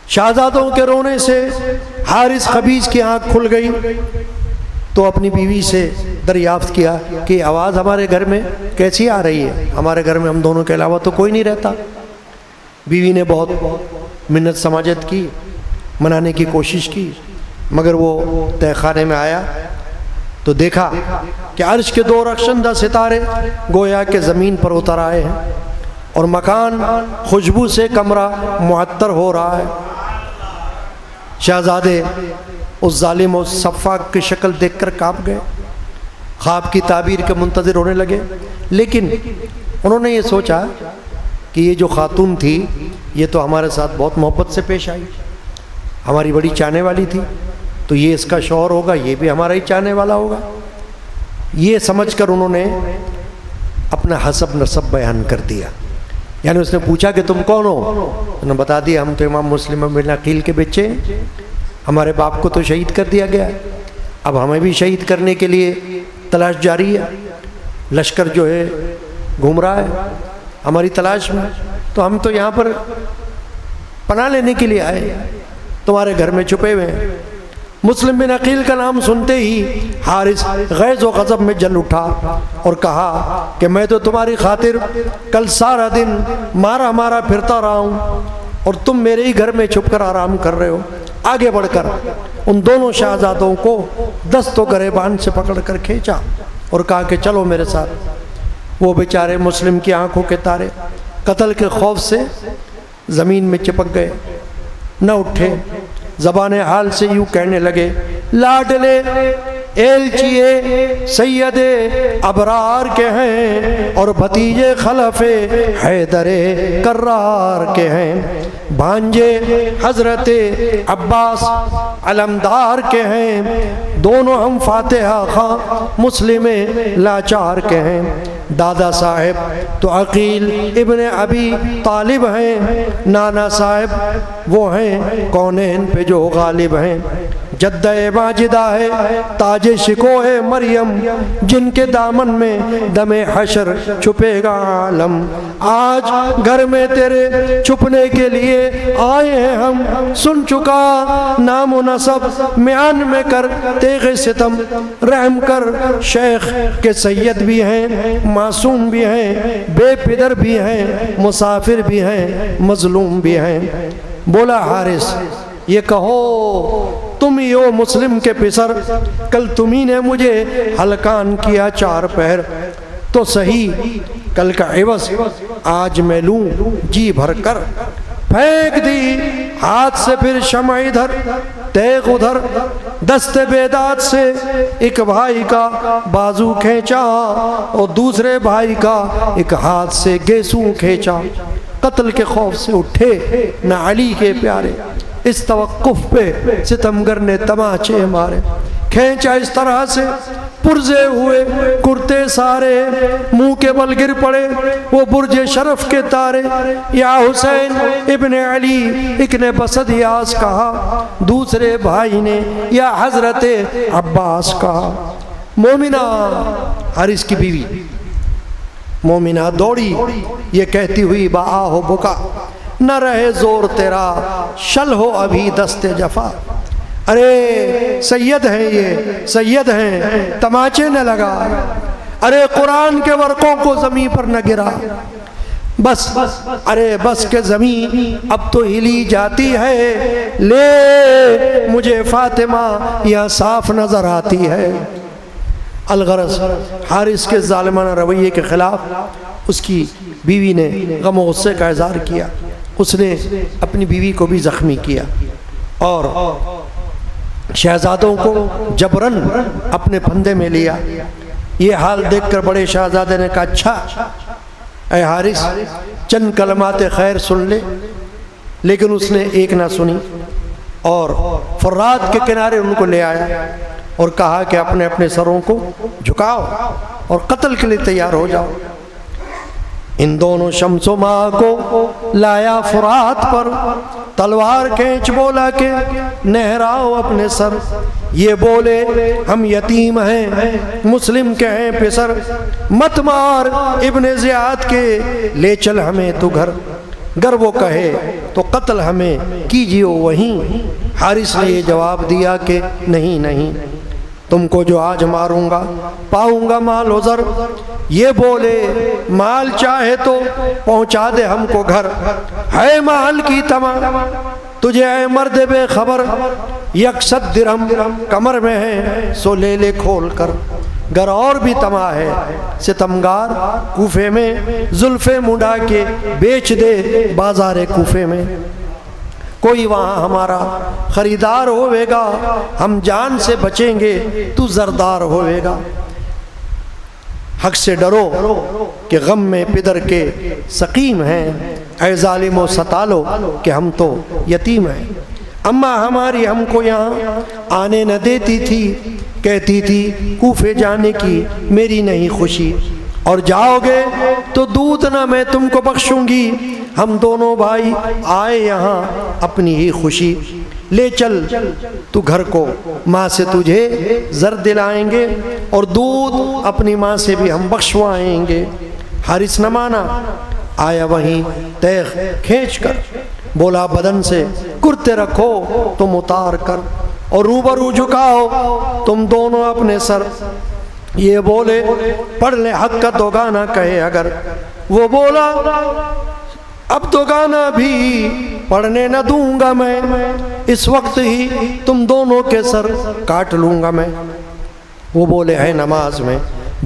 شہزادوں کے رونے سے حارث خبیث کی آنکھ کھل گئی، تو اپنی بیوی سے دریافت کیا کہ آواز ہمارے گھر میں کیسی آ رہی ہے؟ ہمارے گھر میں ہم دونوں کے علاوہ تو کوئی نہیں رہتا۔ بیوی نے بہت منت سماجت کی، منانے کی کوشش کی، مگر وہ تہہ خانے میں آیا تو دیکھا کہ عرش کے 2 رخشندہ ستارے گویا کہ زمین پر اتر آئے ہیں، اور مکان خوشبو سے کمرہ معطر ہو رہا ہے۔ شہزادے اس ظالم و سفاک کی شکل دیکھ کر کانپ گئے، خواب کی تعبیر کے منتظر ہونے لگے، لیکن انہوں نے یہ سوچا کہ یہ جو خاتون تھی یہ تو ہمارے ساتھ بہت محبت سے پیش آئی، ہماری بڑی چاہنے والی تھی، تو یہ اس کا شوہر ہوگا، یہ بھی ہمارا ہی چاہنے والا ہوگا۔ یہ سمجھ کر انہوں نے اپنا حسب نسب بیان کر دیا، یعنی اس نے پوچھا کہ تم کون ہو؟ انہوں نے بتا دیا ہم تو امام مسلم بن عقیل کے بچے ہیں، ہمارے باپ کو تو شہید کر دیا گیا، اب ہمیں بھی شہید کرنے کے لیے تلاش جاری ہے، لشکر جو ہے گھوم رہا ہے ہماری تلاش میں، تو ہم تو یہاں پر پناہ لینے کے لیے آئے، تمہارے گھر میں چھپے ہوئے ہیں۔ مسلم بن عقیل کا نام سنتے ہی حارث غیظ و غضب میں جل اٹھا اور کہا کہ میں تو تمہاری خاطر کل سارا دن مارا پھرتا رہا ہوں، اور تم میرے ہی گھر میں چھپ کر آرام کر رہے ہو۔ آگے بڑھ کر ان دونوں شہزادوں کو دست و گریبان سے پکڑ کر کھینچا اور کہا کہ چلو میرے ساتھ۔ وہ بیچارے مسلم کی آنکھوں کے تارے قتل کے خوف سے زمین میں چپک گئے، نہ اٹھے، زبان حال سے یوں کہنے لگے، لاڈلے ایلچیے سید ابرار کے ہیں اور بھتیجے خلف حیدر کرار کے ہیں، بھانجے حضرت عباس علمدار کے ہیں، دونوں ہم فاتحہ خواں مسلم لاچار کے ہیں، دادا صاحب تو عقیل ابن ابی طالب ہیں، نانا صاحب وہ ہیں کونین پہ جو غالب ہیں، جدہ ماجدہ ہے تاج شکوہ مریم، جن کے دامن میں دم حشر چھپے گا عالم، آج گھر میں تیرے چھپنے کے لیے آئے ہیں ہم، سن چکا نام و نسب میان میں کر تیغ ستم، رحم کر شیخ کے سید بھی ہیں، معصوم بھی ہیں، بے پدر بھی ہیں، مسافر بھی ہیں، مظلوم بھی ہیں۔ بولا حارث یہ کہو تم ہی ہو مسلم کے پسر، کل تمہیں نے مجھے ہلکان کیا 4 پہر، تو صحیح کل کا عوض آج میں لوں جی بھر کر، پھینک دی ہاتھ سے پھر شمع ادھر تیغ ادھر، دست بیداد سے ایک بھائی کا بازو کھینچا اور دوسرے بھائی کا ایک ہاتھ سے گیسو کھینچا، قتل کے خوف سے اٹھے نہ علی کے پیارے، اس توقف پہ ستمگر نے تماچے مارے، کھینچا اس طرح سے پرزے ہوئے کرتے سارے، منہ کے بل گر پڑے وہ برج شرف کے تارے، یا حسین ابن علی ایک نے بسدیاس کہا، دوسرے بھائی نے یا حضرت عباس کہا۔ مومنہ حارث کی بیوی مومنہ دوڑی یہ کہتی ہوئی با ہو بکا، نہ رہے زور تیرا شل ہو ابھی دست جفا، ارے سید ہیں یہ سید ہیں تماچے نہ لگا، ارے قرآن کے ورقوں کو زمین پر نہ گرا، بس ارے بس کہ زمین اب تو ہلی جاتی ہے، لے مجھے فاطمہ یا صاف نظر آتی ہے۔ الغرض حارث کے ظالمانہ رویے کے خلاف اس کی بیوی نے غم و غصے کا اظہار کیا، اس نے اپنی بیوی کو بھی زخمی کیا اور شہزادوں کو جبرن اپنے پھندے میں لیا۔ یہ حال دیکھ کر بڑے شہزادے نے کہا اچھا اے حارث چند کلمات خیر سن لے، لیکن اس نے ایک نہ سنی اور فرات کے کنارے ان کو لے آیا اور کہا کہ اپنے اپنے سروں کو جھکاؤ اور قتل کے لیے تیار ہو جاؤ۔ ان دونوں شمس و ماہ کو لایا فرات پر، تلوار کھینچ بولا کہ نہراؤ اپنے سر۔ یہ بولے ہم یتیم ہیں، مسلم کے ہیں پسر، مت مار ابن زیاد کے، لے چل ہمیں تو گھر، گر وہ کہے تو قتل ہمیں کیجیے وہیں۔ حارث نے یہ جواب دیا کہ نہیں نہیں، تم کو جو آج ماروں گا پاؤں گا مال و زر۔ یہ بولے مال چاہے تو پہنچا دے ہم کو گھر، ہے مال کی تما تجھے اے مرد بے خبر، 100 درہم کمر میں ہے سو لے لے کھول کر۔ گر اور بھی تما ہے ستمگار کوفے میں، زلفیں منڈا کے بیچ دے بازار کوفے میں، کوئی وہاں ہمارا خریدار ہوئے گا، ہم جان سے بچیں گے تو زردار ہوئے گا۔ حق سے ڈرو کہ غم میں پدر کے سقیم ہیں، اے ظالمو ستالو کہ ہم تو یتیم ہیں۔ اماں ہماری ہم کو یہاں آنے نہ دیتی تھی، کہتی تھی کوفے جانے کی میری نہیں خوشی، اور جاؤ گے تو دودھ نہ میں تم کو بخشوں گی، ہم دونوں بھائی آئے یہاں اپنی ہی خوشی۔ لے چل تو گھر کو، ماں سے تجھے زر دلائیں گے، اور دودھ اپنی ماں سے بھی ہم بخشوائیں گے۔ حارث نہ مانا، آیا وہیں تیغ کھینچ کر، بولا بدن سے کرتے رکھو تم اتار کر، اور روبرو جھکاؤ تم دونوں اپنے سر۔ یہ بولے پڑھ لے حق کا دوگانہ کہے اگر، وہ بولا اب دوگانہ بھی پڑھنے نہ دوں گا میں، اس وقت ہی تم دونوں کے سر کاٹ لوں گا میں۔ وہ بولے ہے نماز میں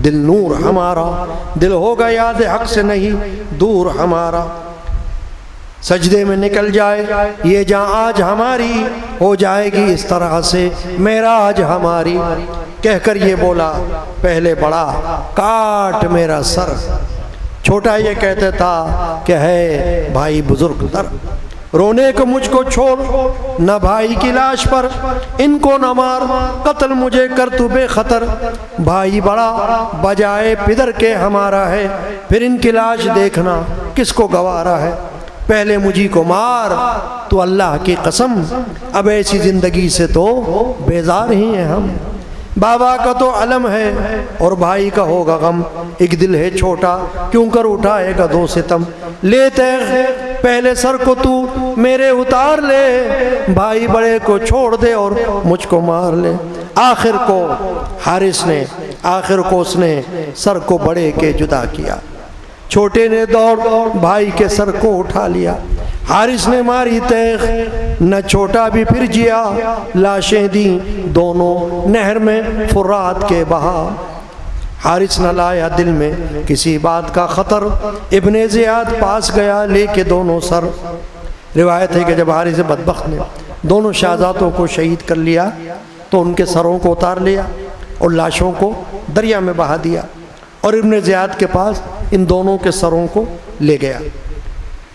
دل نور ہمارا، دل ہوگا یاد حق سے نہیں دور ہمارا، سجدے میں نکل جائے یہ جان آج ہماری، ہو جائے گی اس طرح سے معراج ہماری۔ کہہ کر یہ بولا پہلے بڑا کاٹ میرا سر، چھوٹا یہ کہتے تھا کہ ہے بھائی بزرگ در، رونے کو مجھ کو چھوڑ نہ بھائی کی لاش پر، ان کو نہ مار قتل مجھے کر تو بے خطر، بھائی بڑا بجائے پدر کے ہمارا ہے، پھر ان کی لاش دیکھنا کس کو گوارا ہے، پہلے مجھی کو مار تو اللہ کی قسم، اب ایسی زندگی سے تو بیزار ہی ہیں ہم۔ بابا کا تو علم ہے اور بھائی کا ہوگا غم، ایک دل ہے چھوٹا کیوں کر اٹھائے گا دو ستم، لیتے پہلے سر کو تو میرے اتار لے، بھائی بڑے کو چھوڑ دے اور مجھ کو مار لے۔ آخر کو حارث نے اس نے سر کو بڑے کے جدا کیا، چھوٹے نے دوڑ بھائی کے سر کو اٹھا لیا، حارث نے ماری تیغ نہ چھوٹا بھی پھر جیا، لاشیں دیں دونوں نہر میں فرات کے بہا۔ حارث نہ لایا دل میں کسی بات کا خطر، ابن زیاد پاس گیا لے کے دونوں سر۔ روایت ہے کہ جب حارث بدبخت نے دونوں شہزادوں کو شہید کر لیا تو ان کے سروں کو اتار لیا اور لاشوں کو دریا میں بہا دیا، اور ابن زیاد کے پاس ان دونوں کے سروں کو لے گیا۔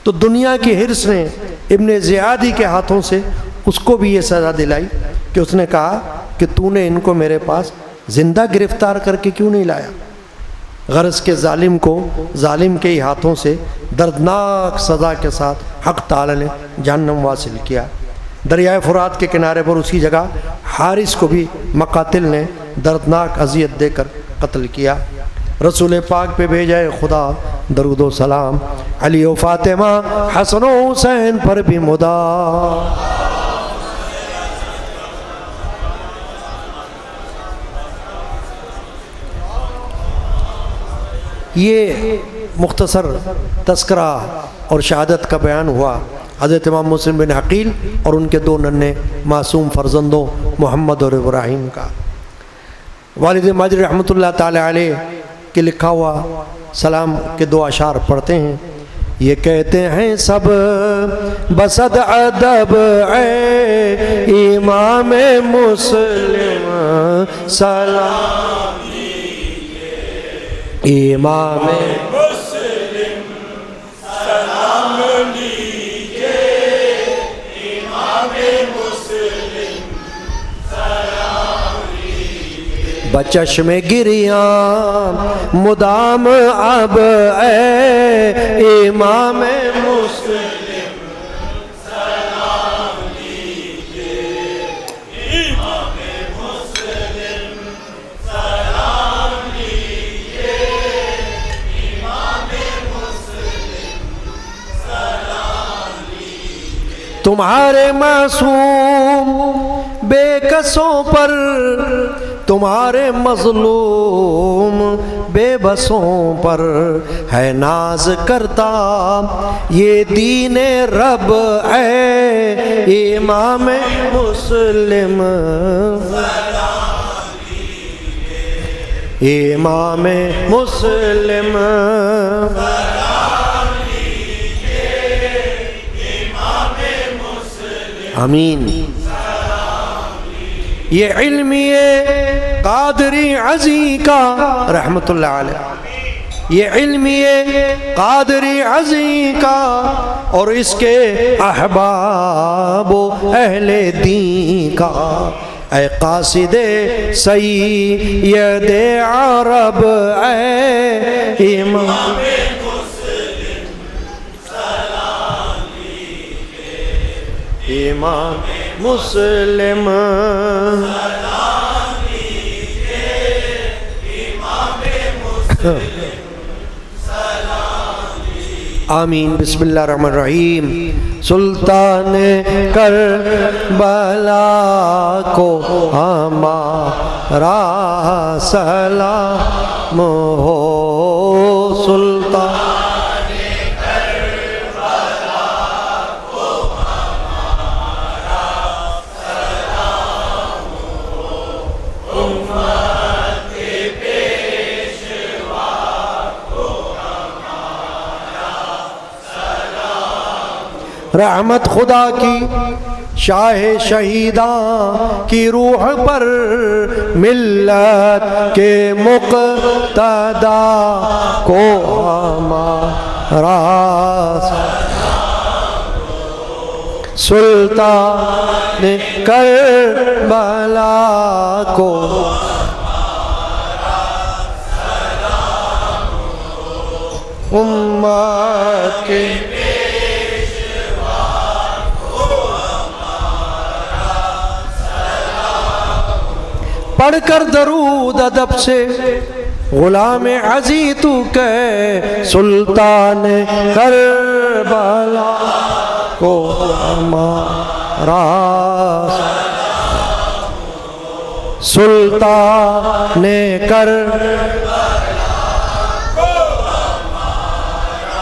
تو دنیا کی حرص نے ابن زیادی کے ہاتھوں سے اس کو بھی یہ سزا دلائی کہ اس نے کہا کہ تو نے ان کو میرے پاس زندہ گرفتار کر کے کیوں نہیں لایا؟ غرض کے ظالم کو ظالم کے ہی ہاتھوں سے دردناک سزا کے ساتھ حق تعالی نے جہنم واصل کیا۔ دریائے فرات کے کنارے پر اسی جگہ حارث کو بھی مقاتل نے دردناک اذیت دے کر قتل کیا۔ رسول پاک پہ بھیجائے خدا درود و سلام، علی و فاطمہ حسن و حسین پر بھی مدام۔ یہ مختصر تذکرہ اور شہادت کا بیان ہوا حضرت امام مسلم بن عقیل اور ان کے دو ننھے معصوم فرزندوں محمد اور ابراہیم کا۔ والد ماجد رحمۃ اللہ تعالی علیہ کے لکھا ہوا سلام کے دو اشعار پڑھتے ہیں۔ یہ کہتے ہیں سب بصد ادب اے امام مسلم سلام امام مسلم سلام لیجے، امام مسلم سلام لیجے، بچشم گریاں مدام اب اے امام مسلم تمہارے معصوم بے کسوں پر، تمہارے مظلوم بے بسوں پر ہے ناز کرتا یہ دین رب اے امام مسلم، امام مسلم، آمین۔ یہ علمی قادری عزی کا رحمت اللہ علیہ، یہ علمی قادری عزی کا اور اس کے احباب و اہل دین کا، اے قاصد سید عرب اے امام امام مسلم، آمین۔ بسم اللہ الرحمن الرحیم۔ سلطان کربلا کو ہمارا سلام ہو، سلطان رحمت خدا کی شاہ شہیداں کی روح پر، ملت کے مقتدا کو ہمارا سلطان کربلا کو امت کے پڑھ کر درود ادب سے غلام عزی تو کہ سلطان کربلا کو ہمارا سلطان کربلا کو ہمارا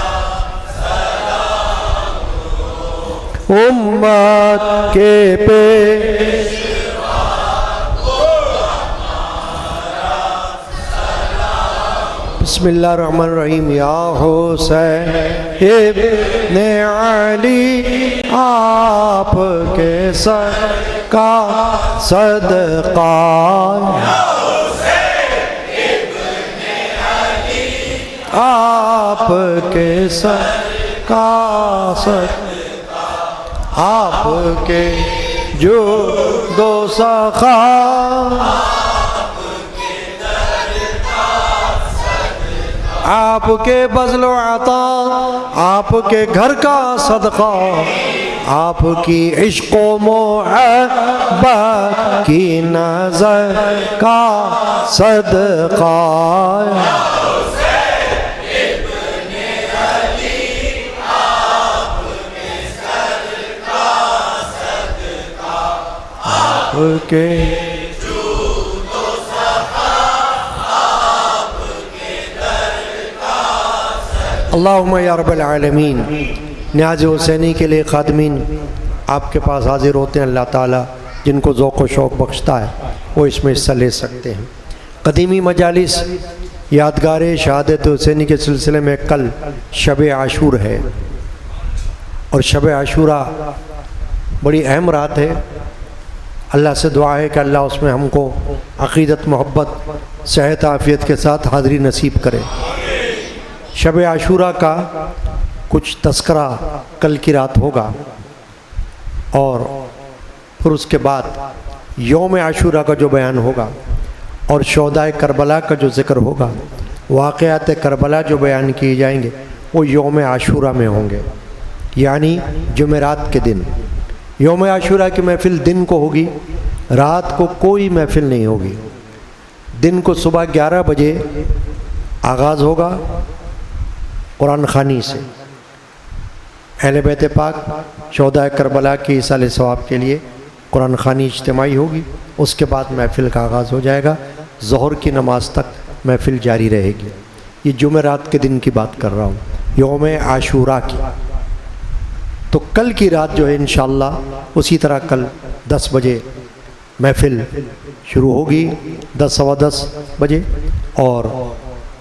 امت کے پیش بسم اللہ الرحمن الرحیم۔ یا حسین ابن علی آپ کے سر کا صدقہ، آپ کے سر کا صدقہ، آپ کے جود و سخا، آپ کے بذل و عطا، آپ کے گھر کا صدقہ، آپ کی عشق و محبت کی نظر کا صدقہ، آپ کے اللہم یا رب العالمین۔ نیاز حسینی کے لیے خادمین آپ کے پاس حاضر ہوتے ہیں، اللہ تعالیٰ جن کو ذوق و شوق بخشتا ہے وہ اس میں حصہ لے سکتے ہیں۔ قدیمی مجالس یادگار شہادت حسینی کے سلسلے میں کل شب عاشور ہے، اور شب عاشورہ بڑی اہم رات ہے۔ اللہ سے دعا ہے کہ اللہ اس میں ہم کو عقیدت، محبت، صحت، عافیت کے ساتھ حاضری نصیب کرے۔ شب عاشورہ کا کچھ تذکرہ کل کی رات ہوگا، اور پھر اس کے بعد یوم عاشورہ کا جو بیان ہوگا، اور شہدائے کربلا کا جو ذکر ہوگا، واقعات کربلا جو بیان کیے جائیں گے وہ یوم عاشورہ میں ہوں گے، یعنی جمعرات کے دن۔ یوم عاشورہ کی محفل دن کو ہوگی، رات کو کوئی محفل نہیں ہوگی۔ دن کو صبح 11 بجے آغاز ہوگا قرآن خوانی سے، اہل بیت پاک شہدائے کربلا کی ایصال ثواب کے لیے قرآن خوانی اجتماعی ہوگی، اس کے بعد محفل کا آغاز ہو جائے گا، ظہر کی نماز تک محفل جاری رہے گی۔ یہ جمعرات کے دن کی بات کر رہا ہوں، یوم عاشورہ کی۔ تو کل کی رات جو ہے انشاءاللہ اسی طرح کل 10 بجے محفل شروع ہوگی، 10 سوا 10 بجے، اور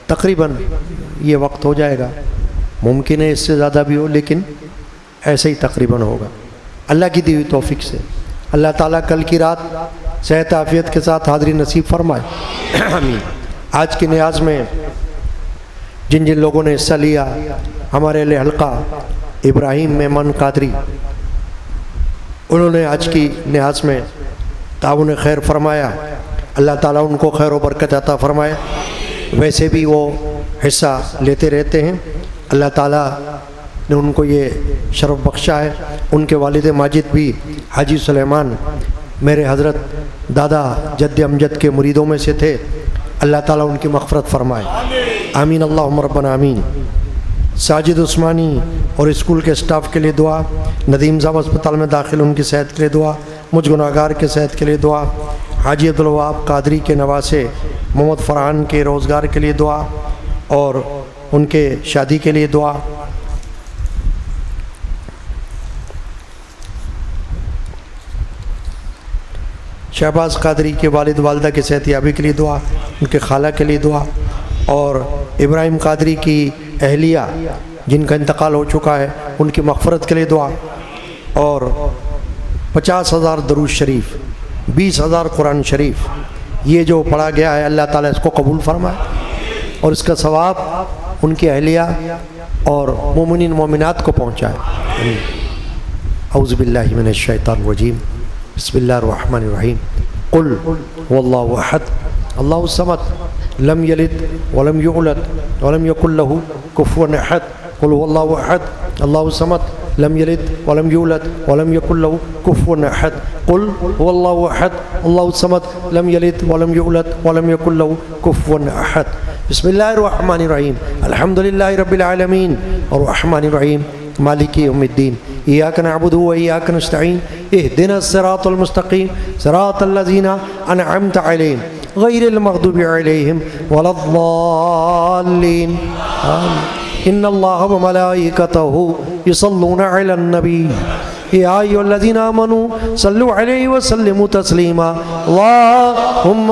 تقریباً یہ وقت ہو جائے گا، ممکن ہے اس سے زیادہ بھی ہو لیکن ایسے ہی تقریباً ہوگا اللہ کی دی ہوئی توفیق سے۔ اللہ تعالیٰ کل کی رات صحت عافیت کے ساتھ حاضری نصیب فرمائے، آمین۔ آج کے نیاز میں جن جن لوگوں نے حصہ لیا، ہمارے اہل حلقہ ابراہیم میمن قادری، انہوں نے آج کی نیاز میں تعاون خیر فرمایا، اللہ تعالیٰ ان کو خیر و برکت عطا فرمائے۔ ویسے بھی وہ حصہ لیتے رہتے ہیں، اللہ تعالیٰ نے ان کو یہ شرف بخشا ہے۔ ان کے والد ماجد بھی حاجی سلیمان میرے حضرت دادا جد امجد کے مریدوں میں سے تھے، اللہ تعالیٰ ان کی مغفرت فرمائے، آمین اللہم ربنا آمین۔ ساجد عثمانی اور اسکول کے اسٹاف کے لیے دعا، ندیم صاحب اسپتال میں داخل ان کی صحت کے لیے دعا، مجھ گناہگار کے صحت کے لیے دعا، حاجی عبدالوہاب قادری کے نواسے محمد فرحان کے روزگار کے لیے دعا اور ان کے شادی کے لیے دعا۔ شہباز قادری کے والد والدہ کی صحت یابی کے لیے دعا، ان کے خالہ کے لیے دعا، اور ابراہیم قادری کی اہلیہ جن کا انتقال ہو چکا ہے ان کی مغفرت کے لیے دعا، اور 50,000 درود شریف، 20,000 قرآن شریف یہ جو پڑھا گیا ہے اللہ تعالیٰ اس کو قبول فرمائے اور اس کا ثواب ان کی اہلیہ اور مومنین مومنات کو پہنچائے۔ اعوذ باللہ من الشیطان الرجیم، بسم اللہ الرحمن الرحیم۔ قل هو اللہ احد اللہ الصمد لم یلد ولم یولد ولم یکن له کفوا احد۔ قل هو اللہ احد اللہ الصمد لم یلد ولم یولد ولم یکن له کفوا احد۔ قل هو اللہ احد اللہ الصمد لم یلد ولم یولد ولم یکن له کفوا احد۔ بسم اللہ الرحمن الرحیم، الحمد للہ رب العالمین الرحمن الرحیم مالک یوم الدین، ایاک نعبد و ایاک نستعین، اہدنا الصراط المستقیم صراط الذین انعمت علیہم غیر المغضوب علیہم ولا الضالین آمین۔ ان اللہ وملائکتہ یصلون علی النبی یا ایھا الذین آمنوا صلوا علیہ وسلموا تسلیما، اللہم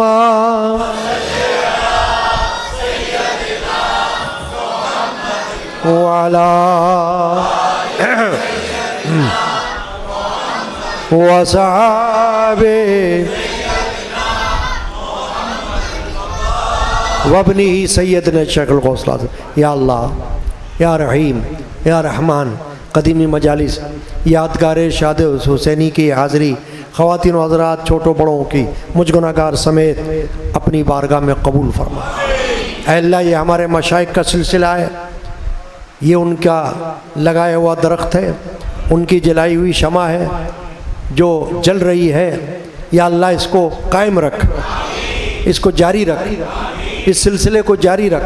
وعلى وصحابه وابنه سیدنا شیخ الغوث العظم۔ یا اللہ یا رحیم یا رحمان، قدیمی مجالس یادگار شاد حسینی کی حاضری خواتین و حضرات چھوٹوں بڑوں کی مجھ گناہگار سمیت اپنی بارگاہ میں قبول فرما۔ اے اللہ یہ ہمارے مشائخ کا سلسلہ ہے، یہ ان کا لگایا ہوا درخت ہے، ان کی جلائی ہوئی شمع ہے جو جل رہی ہے، یا اللہ اس کو قائم رکھ، اس کو جاری رکھ، اس سلسلے کو جاری رکھ،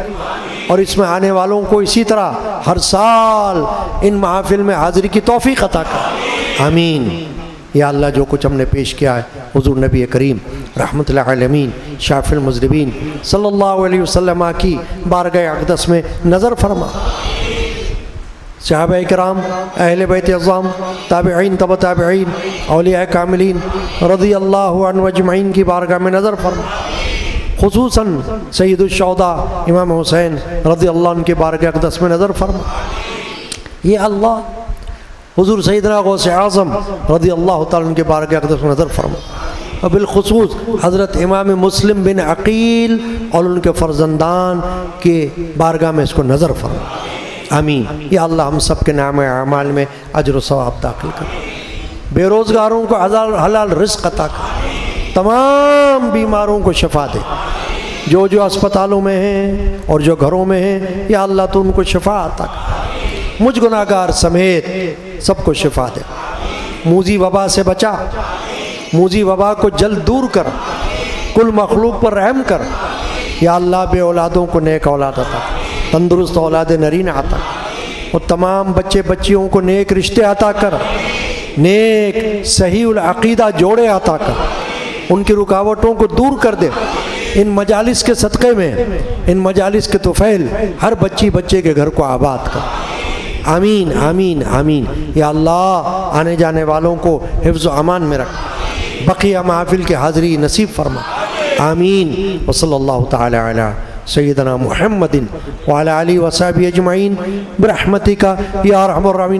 اور اس میں آنے والوں کو اسی طرح ہر سال ان محافل میں حاضری کی توفیق عطا کر، آمین۔ یا اللہ جو کچھ ہم نے پیش کیا ہے حضور نبی کریم رحمت اللہ عالمین شافی المذنبین صلی اللہ علیہ وسلم کی بارگاہ اقدس میں نظر فرما، صحابہ کرام، اہل بیت اعظام، تابعین تبع تابعین، اولیاء کاملین رضی اللہ عنہ اجمعین کی بارگاہ میں نظر فرما، خصوصاً سید الشہداء امام حسین رضی اللہ عنہ کی بارگاہ اقدس میں نظر فرما۔ یہ اللہ حضور سیدنا غوث اعظم رضی اللہ تعالیٰ عنہ کی بارگاہ اقدس میں نظر فرما، اور بالخصوص حضرت امام مسلم بن عقیل اور ان کے فرزندان کے بارگاہ میں اس کو نظر فرما، آمین۔ یا اللہ ہم سب کے نام اعمال میں اجر و ثواب داخل کر، بے روزگاروں کو حلال رزق عطا کر، تمام بیماروں کو شفا دے، جو جو اسپتالوں میں ہیں اور جو گھروں میں ہیں یا اللہ تو ان کو شفا عطا کر، مجھ گناہگار سمیت سب کو شفا دے، موذی وبا سے بچا، موذی وبا کو جلد دور کر، کل مخلوق پر رحم کر، یا اللہ بے اولادوں کو نیک اولاد عطا، تندرست اولاد نرین عطا، اور تمام بچے بچیوں کو نیک رشتے عطا کر، نیک صحیح العقیدہ جوڑے عطا کر، ان کی رکاوٹوں کو دور کر دے، ان مجالس کے صدقے میں، ان مجالس کے طفیل ہر بچی بچے کے گھر کو آباد کر، آمین آمین آمین۔ یا اللہ آنے جانے والوں کو حفظ و امان میں رکھ، بقیہ محافل کے حاضری نصیب فرما، آمین۔ وصلی اللہ تعالی علی سیدنا محمد وعلی آلہ وصحبہ اجمعین برحمتک یا ارحم الراحمین۔